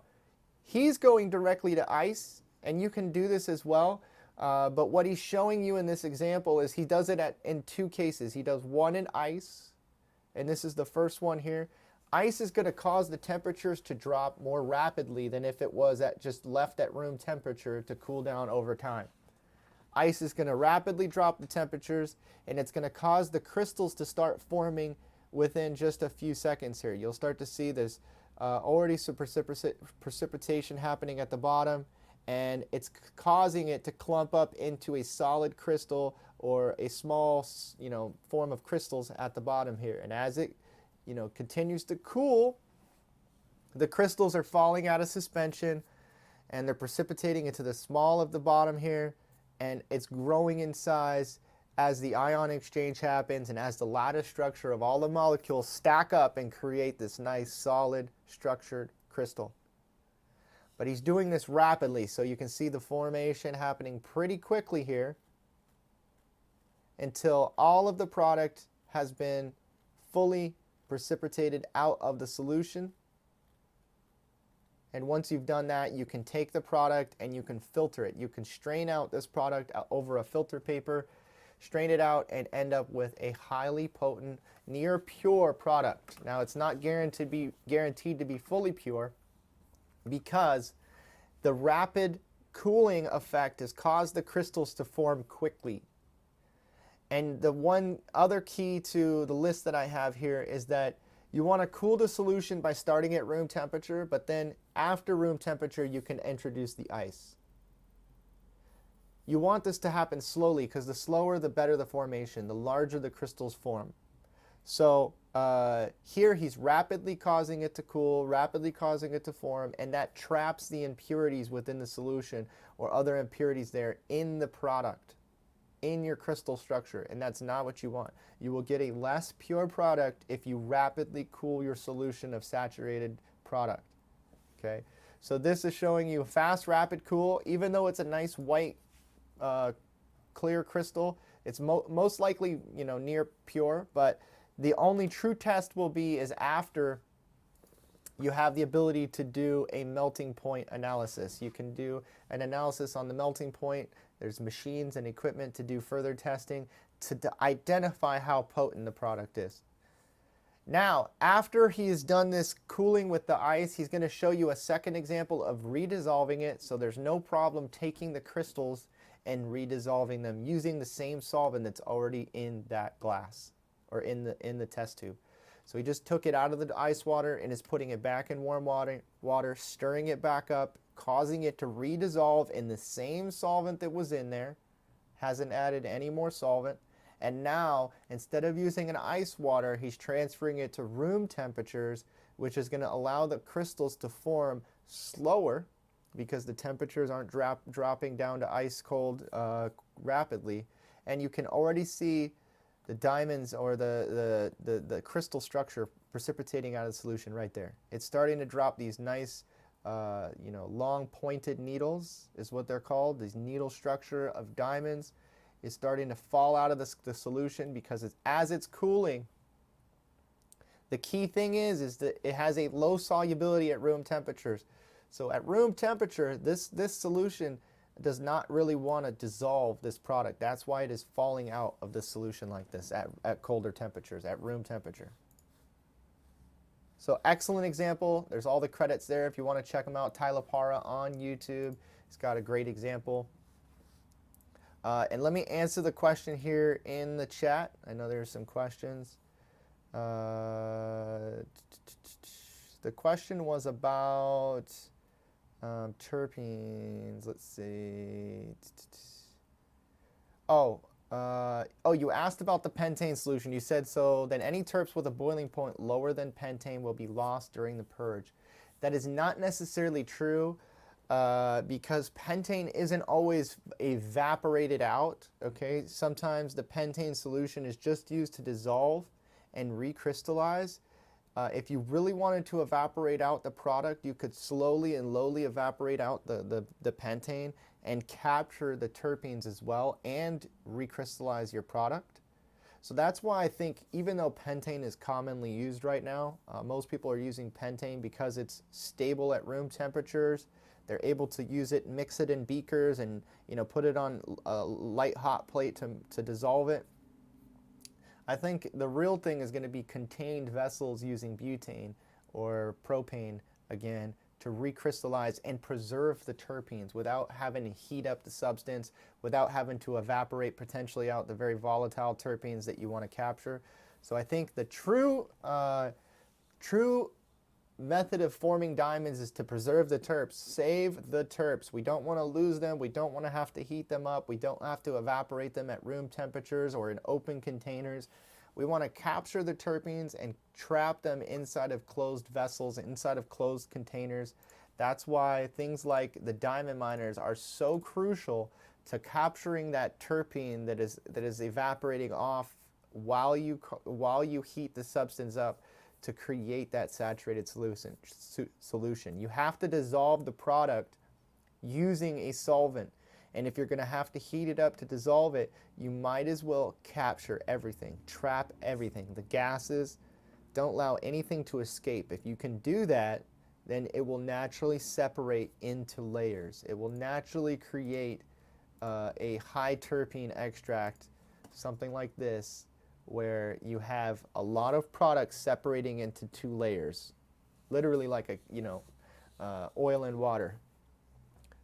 he's going directly to ice, and you can do this as well. But what he's showing you in this example is he does it in two cases. He does one in ice, and this is the first one here. Ice is going to cause the temperatures to drop more rapidly than if it was just left at room temperature to cool down over time. Ice is going to rapidly drop the temperatures, and it's going to cause the crystals to start forming within just a few seconds here. You'll start to see this already some precipitation happening at the bottom, and it's causing it to clump up into a solid crystal or a small, form of crystals at the bottom here. And as it continues to cool, the crystals are falling out of suspension and they're precipitating into the small of the bottom here, and it's growing in size as the ion exchange happens and as the lattice structure of all the molecules stack up and create this nice solid structured crystal. But he's doing this rapidly, so you can see the formation happening pretty quickly here until all of the product has been fully precipitated out of the solution. And once you've done that, you can take the product and you can filter it. You can strain out this product over a filter paper, strain it out, and end up with a highly potent, near pure product. Now, it's not guaranteed to be fully pure because the rapid cooling effect has caused the crystals to form quickly. And the one other key to the list that I have here is that you want to cool the solution by starting at room temperature, but then after room temperature, you can introduce the ice. You want this to happen slowly because the slower, the better the formation, the larger the crystals form. So here he's rapidly causing it to cool, rapidly causing it to form, and that traps the impurities within the solution or other impurities there in the product, in your crystal structure, and that's not what you want. You will get a less pure product if you rapidly cool your solution of saturated product. Okay, so this is showing you fast, rapid cool. Even though it's a nice white, clear crystal, it's most likely near pure. But the only true test will be is after you have the ability to do a melting point analysis. You can do an analysis on the melting point. There's machines and equipment to do further testing to identify how potent the product is. Now, after he's done this cooling with the ice, he's going to show you a second example of redissolving it, so there's no problem taking the crystals and redissolving them using the same solvent that's already in that glass or in the test tube. So he just took it out of the ice water and is putting it back in warm water, stirring it back up, causing it to redissolve in the same solvent that was in there, hasn't added any more solvent. And now, instead of using an ice water, he's transferring it to room temperatures, which is going to allow the crystals to form slower because the temperatures aren't dropping down to ice cold rapidly. And you can already see the diamonds or the crystal structure precipitating out of the solution right there. It's starting to drop these nice, long pointed needles is what they're called. This needle structure of diamonds is starting to fall out of the solution because as it's cooling. The key thing is that it has a low solubility at room temperatures. So at room temperature, this solution does not really want to dissolve this product. That's why it is falling out of the solution like this at colder temperatures, at room temperature. So excellent example. There's all the credits there if you want to check them out. Tyler Parra on YouTube. He's got a great example. And let me answer the question here in the chat. I know there's some questions. The question was about terpenes. Let's see. You asked about the pentane solution. You said, so then any terps with a boiling point lower than pentane will be lost during the purge. That is not necessarily true because pentane isn't always evaporated out. Okay, sometimes the pentane solution is just used to dissolve and recrystallize. If you really wanted to evaporate out the product, you could slowly and lowly evaporate out the pentane and capture the terpenes as well and recrystallize your product. So that's why I think even though pentane is commonly used right now, most people are using pentane because it's stable at room temperatures. They're able to use it, mix it in beakers and put it on a light hot plate to dissolve it. I think the real thing is going to be contained vessels using butane or propane, again, to recrystallize and preserve the terpenes without having to heat up the substance, without having to evaporate potentially out the very volatile terpenes that you want to capture. So I think the true method of forming diamonds is to preserve the terps, save the terps. We don't want to lose them. We don't want to have to heat them up. We don't have to evaporate them at room temperatures or in open containers. We want to capture the terpenes and trap them inside of closed vessels, inside of closed containers. That's why things like the diamond miners are so crucial to capturing that terpene that is evaporating off while you heat the substance up to create that saturated solution. You have to dissolve the product using a solvent. And if you're going to have to heat it up to dissolve it, you might as well capture everything, trap everything. The gases, don't allow anything to escape. If you can do that, then it will naturally separate into layers. It will naturally create a high terpene extract, something like this, where you have a lot of products separating into two layers, literally like oil and water.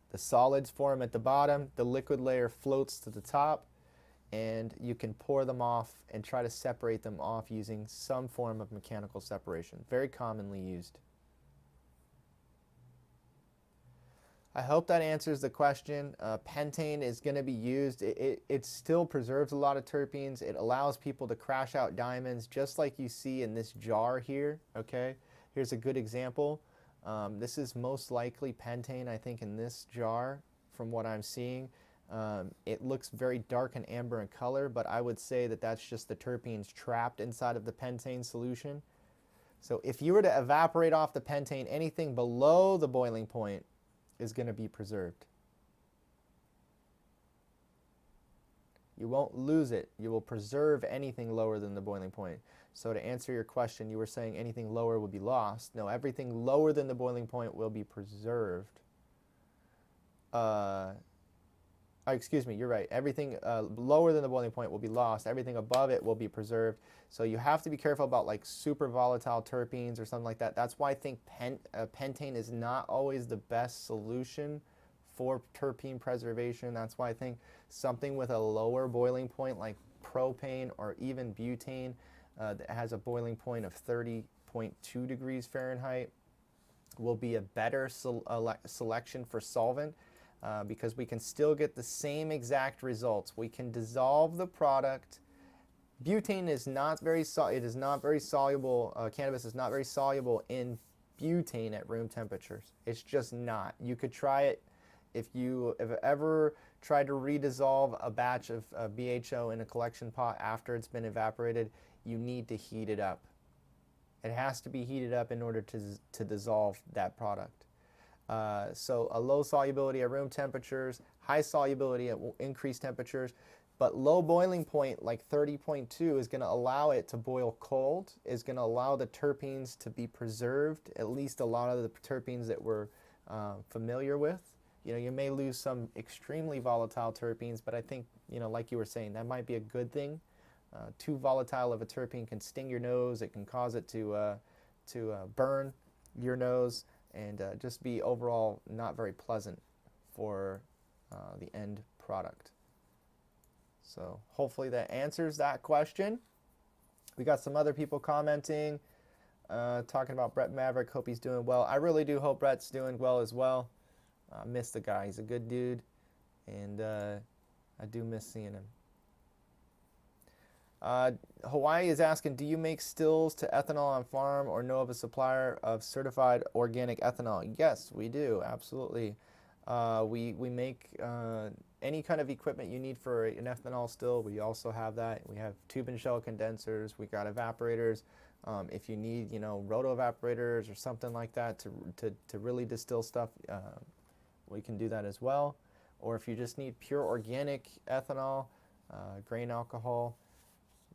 The solids form at the bottom, the liquid layer floats to the top, and you can pour them off and try to separate them off using some form of mechanical separation. Very commonly used. I hope that answers the question. Pentane is going to be used. It still preserves a lot of terpenes. It allows people to crash out diamonds just like you see in this jar here. Okay, here's a good example. This is most likely pentane, I think, in this jar from what I'm seeing. It looks very dark and amber in color, but I would say that that's just the terpenes trapped inside of the pentane solution. So if you were to evaporate off the pentane, anything below the boiling point is going to be preserved. You won't lose it. You will preserve anything lower than the boiling point. So to answer your question, you were saying anything lower would be lost. No, everything lower than the boiling point will be preserved. Excuse me, you're right. Everything lower than the boiling point will be lost. Everything above it will be preserved. So you have to be careful about like super volatile terpenes or something like that. That's why I think pentane is not always the best solution for terpene preservation. That's why I think something with a lower boiling point like propane or even butane that has a boiling point of 30.2 degrees Fahrenheit will be a better selection for solvent. Because we can still get the same exact results. We can dissolve the product. Butane is not very soluble. Cannabis is not very soluble in butane at room temperatures. It's just not. You could try it if you have ever tried to redissolve a batch of BHO in a collection pot after it's been evaporated. You need to heat it up. It has to be heated up in order to dissolve that product. So a low solubility at room temperatures, high solubility at increased temperatures, but low boiling point like 30.2 is going to allow it to boil cold, is going to allow the terpenes to be preserved, at least a lot of the terpenes that we're familiar with. You know, you may lose some extremely volatile terpenes, but I think, you know, like you were saying, that might be a good thing. Too volatile of a terpene can sting your nose. It can cause it to burn your nose. And just be overall not very pleasant for the end product. So hopefully that answers that question. We got some other people commenting, talking about Brett Maverick. Hope he's doing well. I really do hope Brett's doing well as well. I miss the guy. He's a good dude, and I do miss seeing him. Hawaii is asking, do you make stills to ethanol on farm or know of a supplier of certified organic ethanol? Yes, we do, absolutely. We make any kind of equipment you need for an ethanol still. We also have that. We have tube and shell condensers. We got evaporators. If you need, you know, roto evaporators or something like that to really distill stuff, we can do that as well. Or if you just need pure organic ethanol, grain alcohol,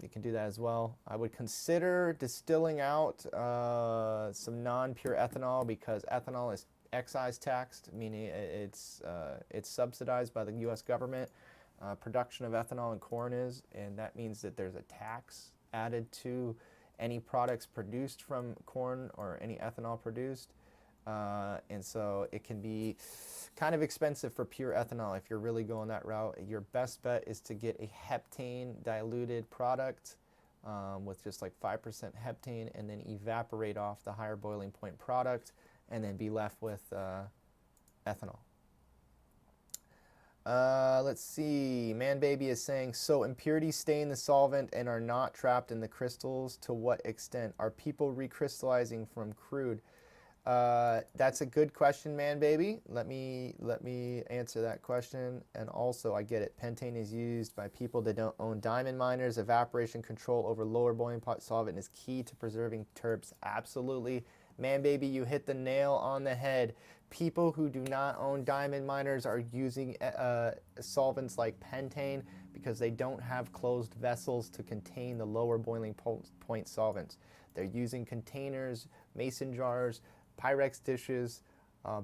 you can do that as well. I would consider distilling out some non-pure ethanol because ethanol is excise taxed, meaning it's subsidized by the U.S. government. Production of ethanol in corn is, and that means that there's a tax added to any products produced from corn or any ethanol produced. And so it can be kind of expensive for pure ethanol if you're really going that route. Your best bet is to get a heptane diluted product with just like 5% heptane and then evaporate off the higher boiling point product and then be left with ethanol. Let's see. Man Baby is saying, so impurities stay in the solvent and are not trapped in the crystals. To what extent? Are people recrystallizing from crude? That's a good question, Man Baby. Let me answer that question. And also, I get it. Pentane is used by people that don't own diamond miners. Evaporation control over lower boiling point solvent is key to preserving terps. Absolutely. Man Baby, you hit the nail on the head. People who do not own diamond miners are using solvents like pentane because they don't have closed vessels to contain the lower boiling point solvents. They're using containers, mason jars, Pyrex dishes,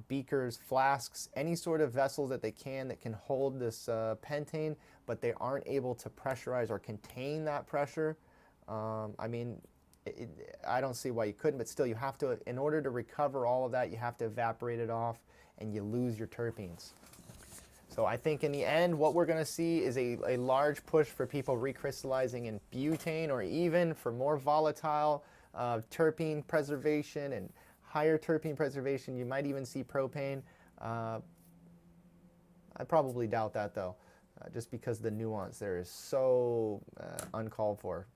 beakers, flasks, any sort of vessel that they can that can hold this pentane, but they aren't able to pressurize or contain that pressure. I mean, I don't see why you couldn't, but still you have to, in order to recover all of that, you have to evaporate it off and you lose your terpenes. So I think in the end, what we're going to see is a large push for people recrystallizing in butane or even for more volatile terpene preservation and higher terpene preservation. You might even see propane. I probably doubt that though, just because the nuance there is so uncalled for.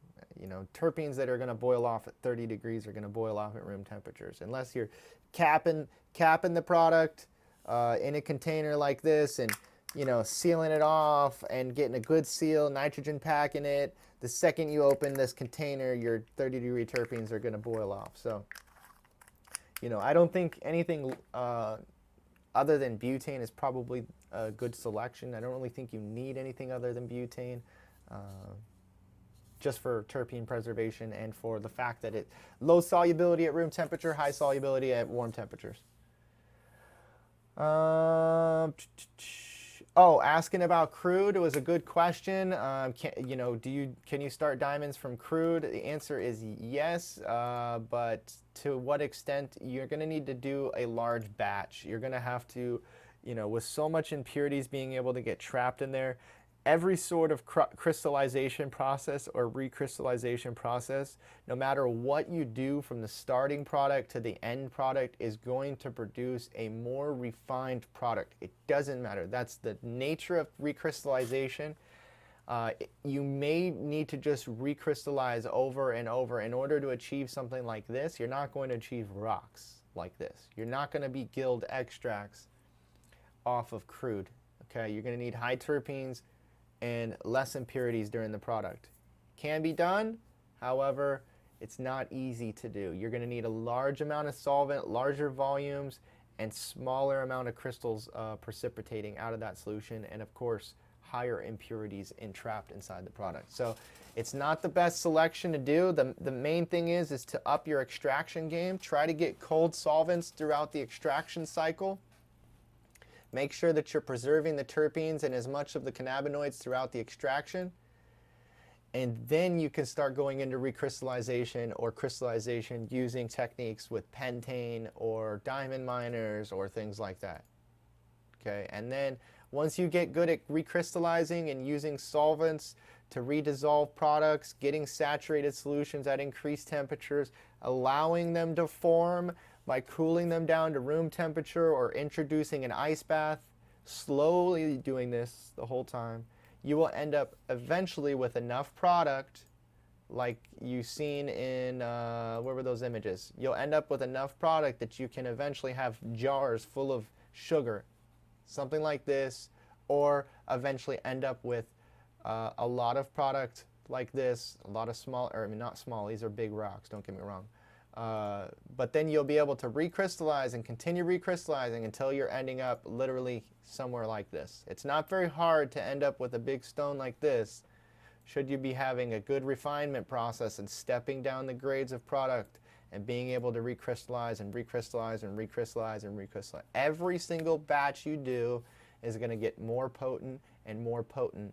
You know, terpenes that are going to boil off at 30 degrees are going to boil off at room temperatures. Unless you're capping the product in a container like this and, you know, sealing it off and getting a good seal, nitrogen packing it. The second you open this container, your 30-degree terpenes are going to boil off. So, you know, I don't think anything other than butane is probably a good selection. I don't really think you need anything other than butane, just for terpene preservation and for the fact that it low solubility at room temperature, high solubility at warm temperatures. Oh, asking about crude was a good question. Can you start diamonds from crude? The answer is yes, but to what extent? You're going to need to do a large batch. You're going to have to, with so much impurities being able to get trapped in there, every sort of crystallization process or recrystallization process, no matter what you do from the starting product to the end product, is going to produce a more refined product. It doesn't matter. That's the nature of recrystallization. You may need to just recrystallize over and over in order to achieve something like this. You're not going to achieve rocks like this. You're not going to be guild extracts off of crude. Okay, you're going to need high terpenes and less impurities during the product. Can be done, however, it's not easy to do. You're going to need a large amount of solvent, larger volumes, and smaller amount of crystals precipitating out of that solution, and of course, higher impurities entrapped inside the product. So it's not the best selection to do. The main thing is to up your extraction game. Try to get cold solvents throughout the extraction cycle. Make sure that you're preserving the terpenes and as much of the cannabinoids throughout the extraction. And then you can start going into recrystallization or crystallization using techniques with pentane or diamond miners or things like that. Okay, and then once you get good at recrystallizing and using solvents to redissolve products, getting saturated solutions at increased temperatures, allowing them to form by cooling them down to room temperature or introducing an ice bath, slowly doing this the whole time, you will end up eventually with enough product like you've seen in, where were those images? You'll end up with enough product that you can eventually have jars full of sugar, something like this, or eventually end up with a lot of product like this, a lot of small, or I mean not small, these are big rocks, don't get me wrong. But then you'll be able to recrystallize and continue recrystallizing until you're ending up literally somewhere like this. It's not very hard to end up with a big stone like this, should you be having a good refinement process and stepping down the grades of product and being able to recrystallize and recrystallize and recrystallize and recrystallize. Every single batch you do is going to get more potent and more potent.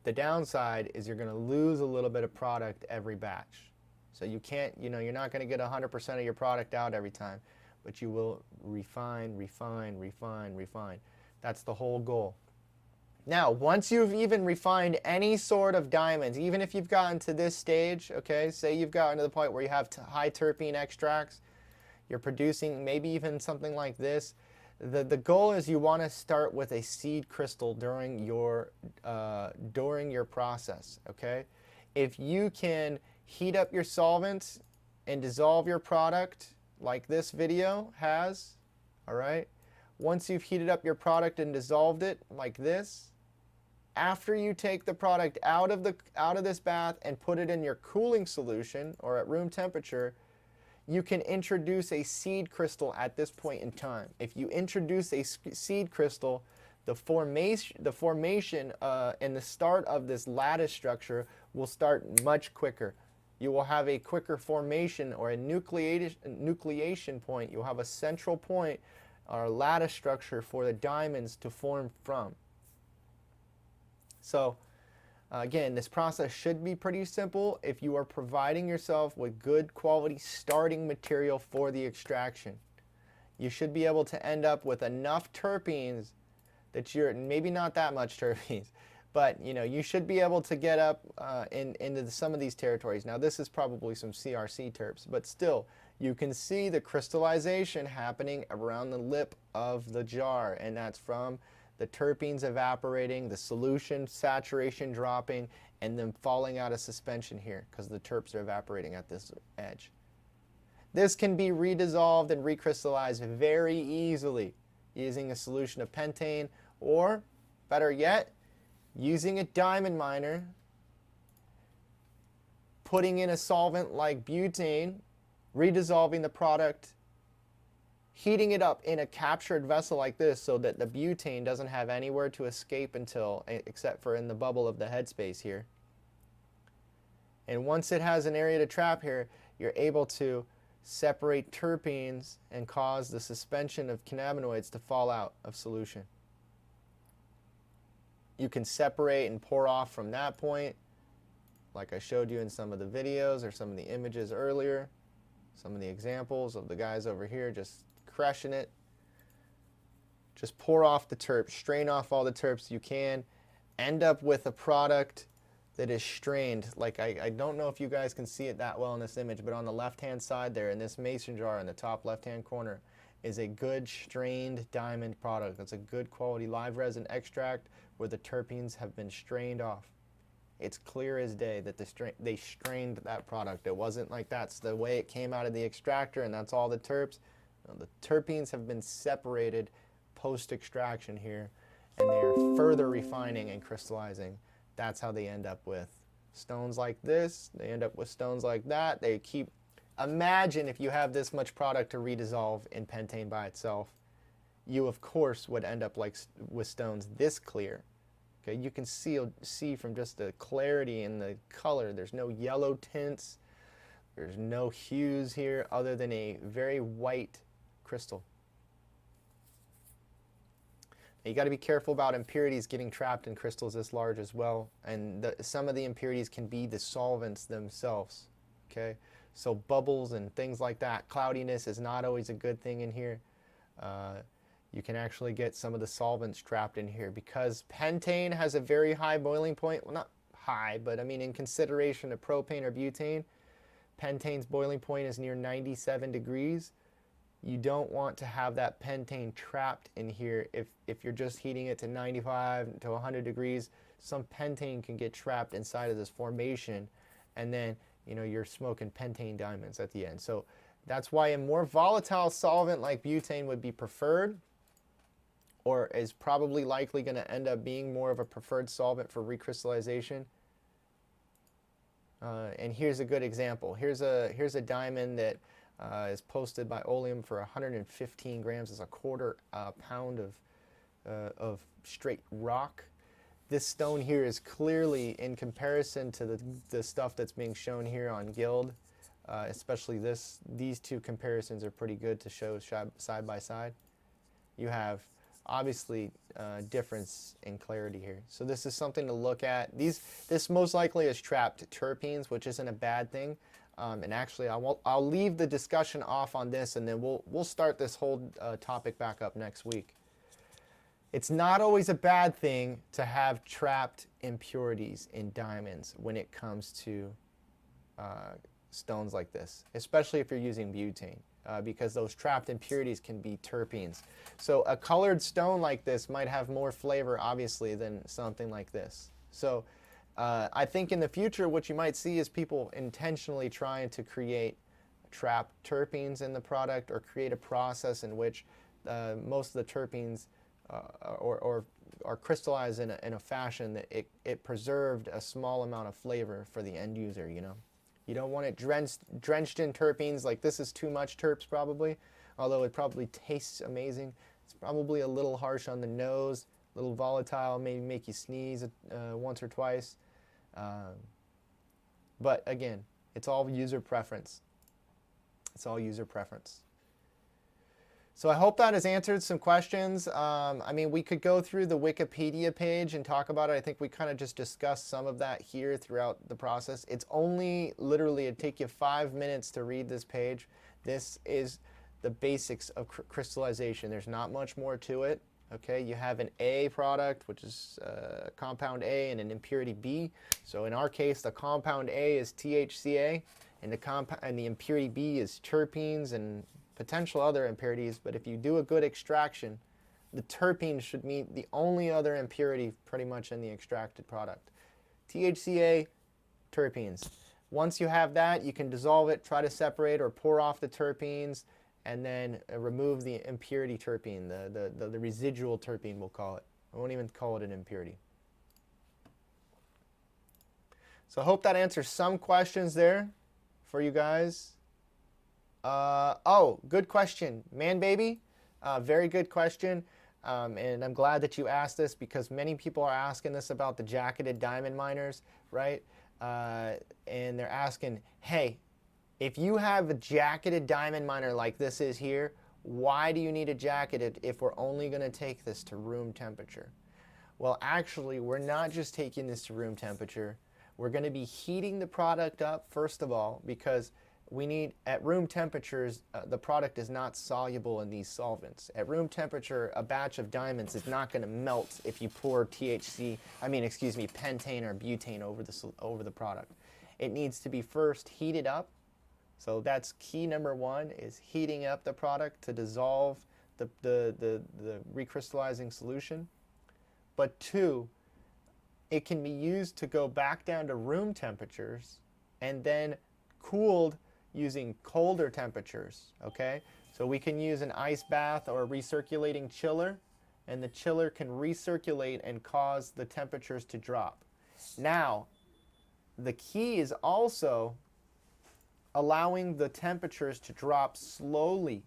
The downside is you're going to lose a little bit of product every batch. So you can't, you're not going to get 100% of your product out every time, but you will refine, refine, refine, refine. That's the whole goal. Now, once you've even refined any sort of diamonds, even if you've gotten to this stage, okay, say you've gotten to the point where you have high terpene extracts, you're producing maybe even something like this, the goal is you want to start with a seed crystal during your process, okay? If you can heat up your solvent and dissolve your product like this video has, all right? Once you've heated up your product and dissolved it like this, after you take the product out of this bath and put it in your cooling solution or at room temperature, you can introduce a seed crystal at this point in time. If you introduce a seed crystal, the formation and the start of this lattice structure will start much quicker. You will have a quicker formation or a nucleation point. You'll have a central point or lattice structure for the diamonds to form from. So again, this process should be pretty simple if you are providing yourself with good quality starting material for the extraction. You should be able to end up with enough terpenes that you're, maybe not that much terpenes, but you should be able to get up into some of these territories. Now this is probably some CRC terps, but still, you can see the crystallization happening around the lip of the jar, and that's from the terpenes evaporating, the solution saturation dropping, and then falling out of suspension here because the terps are evaporating at this edge. This can be redissolved and recrystallized very easily using a solution of pentane, or better yet, using a diamond miner, putting in a solvent like butane, redissolving the product, heating it up in a captured vessel like this so that the butane doesn't have anywhere to escape until, except for in the bubble of the headspace here. And once it has an area to trap here, you're able to separate terpenes and cause the suspension of cannabinoids to fall out of solution. You can separate and pour off from that point, like I showed you in some of the videos or some of the images earlier. Some of the examples of the guys over here just crushing it. Just pour off the terps, strain off all the terps you can, end up with a product that is strained. Like I don't know if you guys can see it that well in this image, but on the left-hand side there in this mason jar in the top left-hand corner is a good strained diamond product. It's a good quality live resin extract where the terpenes have been strained off. It's clear as day that they strained that product. It wasn't like that's the way it came out of the extractor and that's all the terps. No, the terpenes have been separated post-extraction here, and they are further refining and crystallizing. That's how they end up with stones like this. They end up with stones like that. They keep, imagine if you have this much product to redissolve in pentane by itself. You, of course, would end up like with stones this clear. Okay, you can see from just the clarity and the color, there's no yellow tints, there's no hues here other than a very white crystal. You got to be careful about impurities getting trapped in crystals this large as well, and some of the impurities can be the solvents themselves. Okay, so bubbles and things like that, cloudiness is not always a good thing in here. You can actually get some of the solvents trapped in here because pentane has a very high boiling point. Well, not high, but I mean in consideration of propane or butane, pentane's boiling point is near 97 degrees. You don't want to have that pentane trapped in here if you're just heating it to 95 to 100 degrees. Some pentane can get trapped inside of this formation, and then you're smoking pentane diamonds at the end. So that's why a more volatile solvent like butane would be preferred, or is probably likely going to end up being more of a preferred solvent for recrystallization. And here's a good example. Here's a diamond that is posted by Oleum for 115 grams. It's a quarter pound of straight rock. This stone here is clearly, in comparison to the stuff that's being shown here on Guild, especially these two comparisons are pretty good to show side by side. You have obviously difference in clarity here. So this is something to look at. This most likely is trapped terpenes, which isn't a bad thing. And actually, I'll leave the discussion off on this, and then we'll start this whole topic back up next week. It's not always a bad thing to have trapped impurities in diamonds when it comes to stones like this, especially if you're using butane. Because those trapped impurities can be terpenes. So a colored stone like this might have more flavor, obviously, than something like this. So I think in the future what you might see is people intentionally trying to create trapped terpenes in the product, or create a process in which most of the terpenes are crystallized in a fashion that it preserved a small amount of flavor for the end user, You don't want it drenched in terpenes. Like this is too much terps probably, although it probably tastes amazing. It's probably a little harsh on the nose, a little volatile, maybe make you sneeze once or twice. But again, it's all user preference. It's all user preference. So I hope that has answered some questions. I mean, we could go through the Wikipedia page and talk about it. I think we kind of just discussed some of that here throughout the process. It's only literally, it'd take you 5 minutes to read this page. This is the basics of crystallization. There's not much more to it. Okay, you have an A product, which is compound A, and an impurity B. So in our case, the compound A is THC-A, and the impurity B is terpenes and potential other impurities. But if you do a good extraction, the terpenes should meet the only other impurity pretty much in the extracted product. THC-A, terpenes. Once you have that, you can dissolve it, try to separate or pour off the terpenes, and then remove the impurity terpene, the residual terpene, we'll call it. I won't even call it an impurity. So I hope that answers some questions there for you guys. Oh, good question, man, baby. Very good question. And I'm glad that you asked this because many people are asking this about the jacketed diamond miners, right? And they're asking, hey, if you have a jacketed diamond miner like this is here, why do you need a jacketed if we're only going to take this to room temperature? Well, actually, we're not just taking this to room temperature. We're going to be heating the product up, first of all, because we need, at room temperatures, the product is not soluble in these solvents. At room temperature, a batch of diamonds is not going to melt if you pour pentane or butane over the product. It needs to be first heated up. So that's key number one, is heating up the product to dissolve the recrystallizing solution. But two, it can be used to go back down to room temperatures and then cooled using colder temperatures, okay? So we can use an ice bath or a recirculating chiller, and the chiller can recirculate and cause the temperatures to drop. Now, the key is also allowing the temperatures to drop slowly.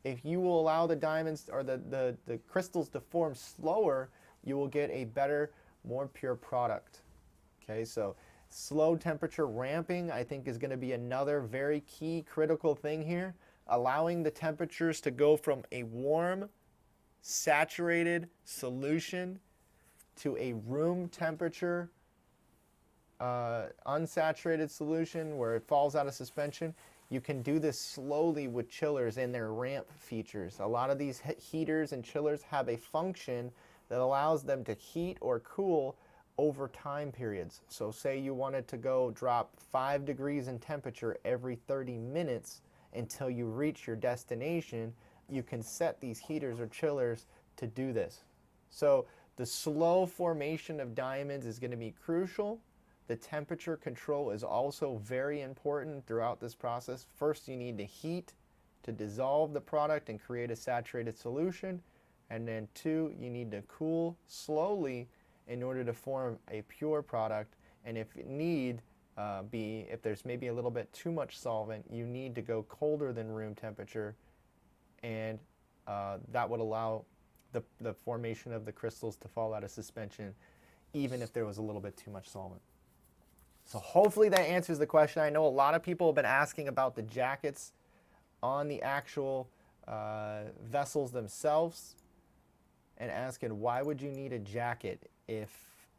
If you will allow the diamonds or the crystals to form slower, you will get a better, more pure product. Okay, so slow temperature ramping, I think, is going to be another very key critical thing here. Allowing the temperatures to go from a warm, saturated solution to a room temperature, unsaturated solution where it falls out of suspension. You can do this slowly with chillers and their ramp features. A lot of these heaters and chillers have a function that allows them to heat or cool over time periods. So say you wanted to go drop 5 degrees in temperature every 30 minutes until you reach your destination, you can set these heaters or chillers to do this. So the slow formation of diamonds is going to be crucial. The temperature control is also very important throughout this process. First, you need to heat to dissolve the product and create a saturated solution. And then two, you need to cool slowly in order to form a pure product. And if if there's maybe a little bit too much solvent, you need to go colder than room temperature, and that would allow the formation of the crystals to fall out of suspension, even if there was a little bit too much solvent. So hopefully that answers the question. I know a lot of people have been asking about the jackets on the actual vessels themselves and asking, why would you need a jacket if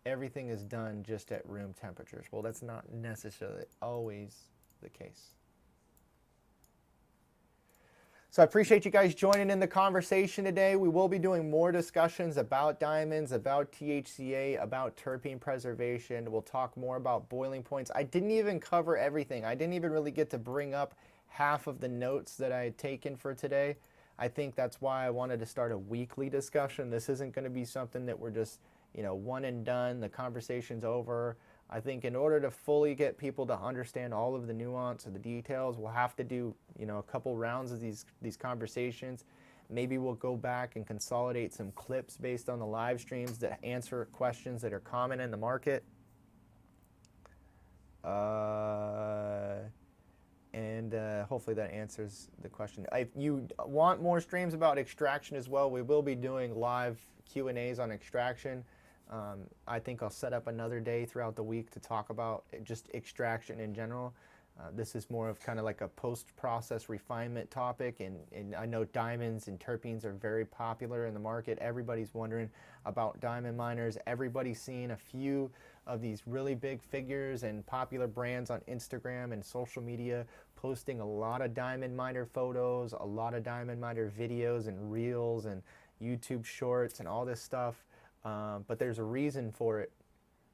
everything is done just at room temperatures? Well, that's not necessarily always the case. So I appreciate you guys joining in the conversation today. We will be doing more discussions about diamonds, about THC-A, about terpene preservation. We'll talk more about boiling points. I didn't even cover everything. I didn't even really get to bring up half of the notes that I had taken for today. I think that's why I wanted to start a weekly discussion. This isn't going to be something that we're just, one and done, the conversation's over. I think in order to fully get people to understand all of the nuance and the details, we'll have to do, a couple rounds of these conversations. Maybe we'll go back and consolidate some clips based on the live streams that answer questions that are common in the market. Hopefully that answers the question. If you want more streams about extraction as well, we will be doing live Q&As on extraction. I think I'll set up another day throughout the week to talk about just extraction in general. This is more of kind of like a post-process refinement topic, and I know diamonds and terpenes are very popular in the market. Everybody's wondering about diamond miners. Everybody's seeing a few of these really big figures and popular brands on Instagram and social media posting a lot of diamond miner photos, a lot of diamond miner videos and reels and YouTube shorts and all this stuff. But there's a reason for it.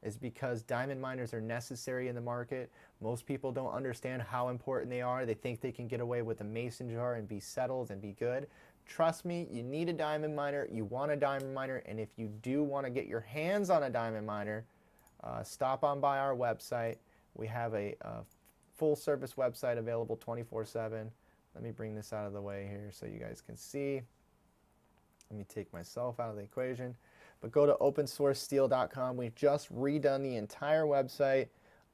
Is because diamond miners are necessary in the market. Most people don't understand how important they are. They think they can get away with a mason jar and be settled and be good. Trust me, you need a diamond miner. You want a diamond miner. And if you do want to get your hands on a diamond miner, stop on by our website. We have a full service website available 24/7. Let me bring this out of the way here so you guys can see. Let me take myself out of the equation. But go to opensourcesteel.com. We've just redone the entire website.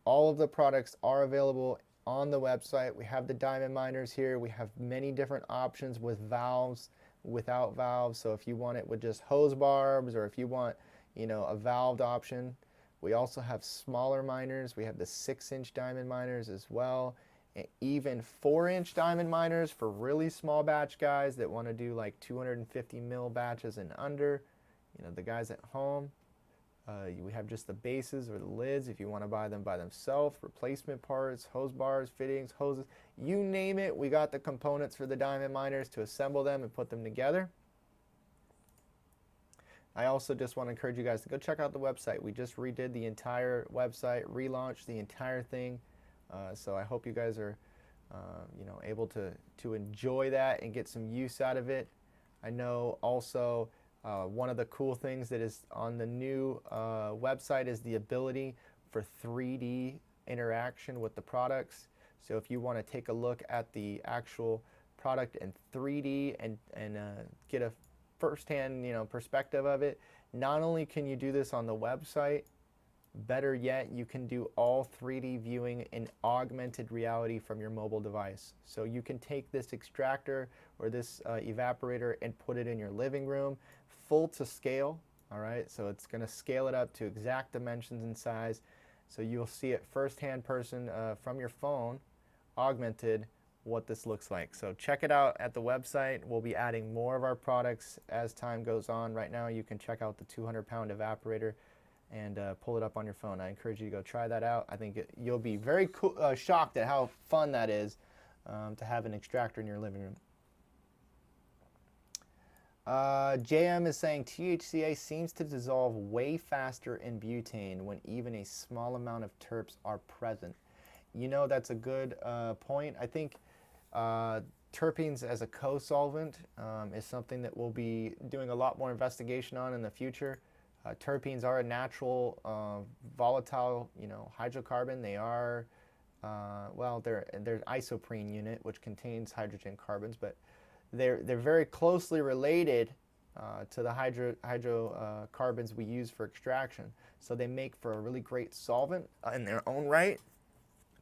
All of the products are available on the website. We have the diamond miners here. We have many different options with valves, without valves. So if you want it with just hose barbs, or if you want, you know, a valved option. We also have smaller miners. We have the 6-inch diamond miners as well, and even 4-inch diamond miners for really small batch guys that want to do like 250 mil batches and under. You know, the guys at home. We have just the bases or the lids if you want to buy them by themselves, replacement parts, hose bars, fittings, hoses, you name it. We got the components for the diamond miners to assemble them and put them together. I also just want to encourage you guys to go check out the website. We just redid the entire website, relaunched the entire thing. So I hope you guys are you know, able to enjoy that and get some use out of it. I know also one of the cool things that is on the new website is the ability for 3D interaction with the products. So if you want to take a look at the actual product in 3D and get a firsthand, you know, perspective of it, not only can you do this on the website, better yet, you can do all 3D viewing in augmented reality from your mobile device. So you can take this extractor or this evaporator and put it in your living room, full to scale, all right? So it's gonna scale it up to exact dimensions and size. So you'll see it firsthand person from your phone, augmented, what this looks like. So check it out at the website. We'll be adding more of our products as time goes on. Right now you can check out the 200-pound evaporator and pull it up on your phone. I encourage you to go try that out. I think you'll be very shocked at how fun that is to have an extractor in your living room. JM is saying THC-A seems to dissolve way faster in butane when even a small amount of terps are present. You know, that's a good point. I think terpenes as a co-solvent is something that we'll be doing a lot more investigation on in the future. Terpenes are a natural volatile, you know, hydrocarbon. They are, well, they're isoprene unit, which contains hydrogen carbons, but they're very closely related to the hydrocarbons we use for extraction. So they make for a really great solvent in their own right.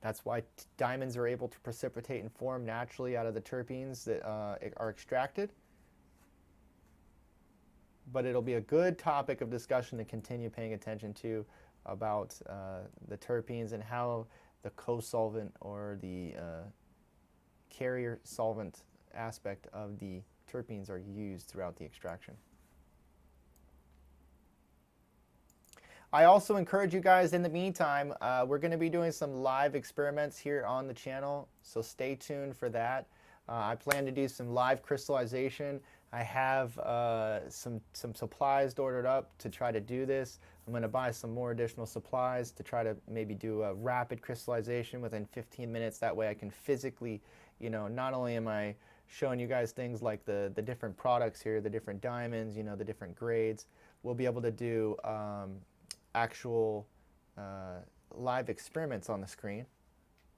That's why diamonds are able to precipitate and form naturally out of the terpenes that are extracted. But it'll be a good topic of discussion to continue paying attention to about the terpenes and how the co-solvent or the carrier solvent aspect of the terpenes are used throughout the extraction. I also encourage you guys, in the meantime, we're going to be doing some live experiments here on the channel, so stay tuned for that. I plan to do some live crystallization. I have some supplies ordered up to try to do this. I'm going to buy some more additional supplies to try to maybe do a rapid crystallization within 15 minutes. That way I can physically, you know, not only am I showing you guys things like the different products here, the different diamonds, you know, the different grades, we'll be able to do actual live experiments on the screen.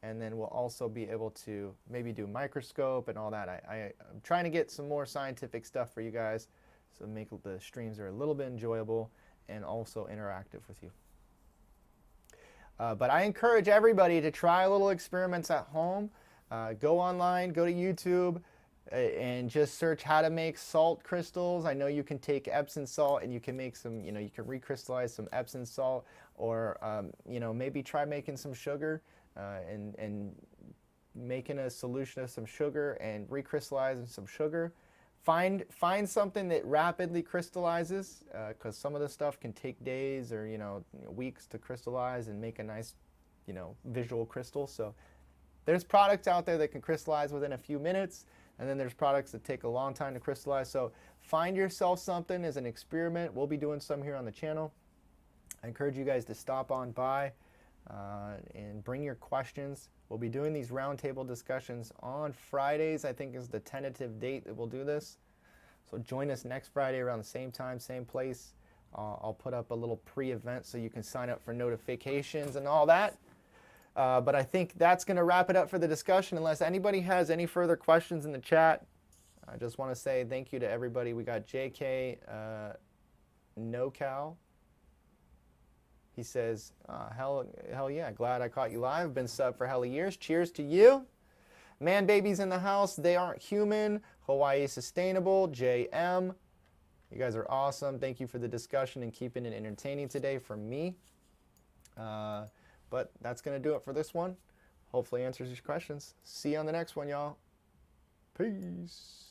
And then we'll also be able to maybe do microscope and all that. I'm trying to get some more scientific stuff for you guys, so make the streams are a little bit enjoyable and also interactive with you. But I encourage everybody to try little experiments at home. Go online, go to YouTube, and just search how to make salt crystals. I know you can take Epsom salt and you can make some, you know, you can recrystallize some Epsom salt, or you know, maybe try making some sugar. And making a solution of some sugar and recrystallizing some sugar. Find something that rapidly crystallizes, because some of the stuff can take days or, you know, weeks to crystallize and make a nice, you know, visual crystal. So there's products out there that can crystallize within a few minutes, and then there's products that take a long time to crystallize. So find yourself something as an experiment. We'll be doing some here on the channel. I encourage you guys to stop on by and bring your questions. We'll be doing these roundtable discussions on Fridays. I think is the tentative date that we'll do this. So join us next Friday around the same time, same place. I'll put up a little pre-event so you can sign up for notifications and all that. But I think that's going to wrap it up for the discussion. Unless anybody has any further questions in the chat, I just want to say thank you to everybody. We got JK NoCal. He says, hell yeah, glad I caught you live. Been sub for hella years. Cheers to you. Man babies in the house, they aren't human. Hawaii sustainable. JM. You guys are awesome. Thank you for the discussion and keeping it entertaining today for me. But that's going to do it for this one. Hopefully answers your questions. See you on the next one, y'all. Peace.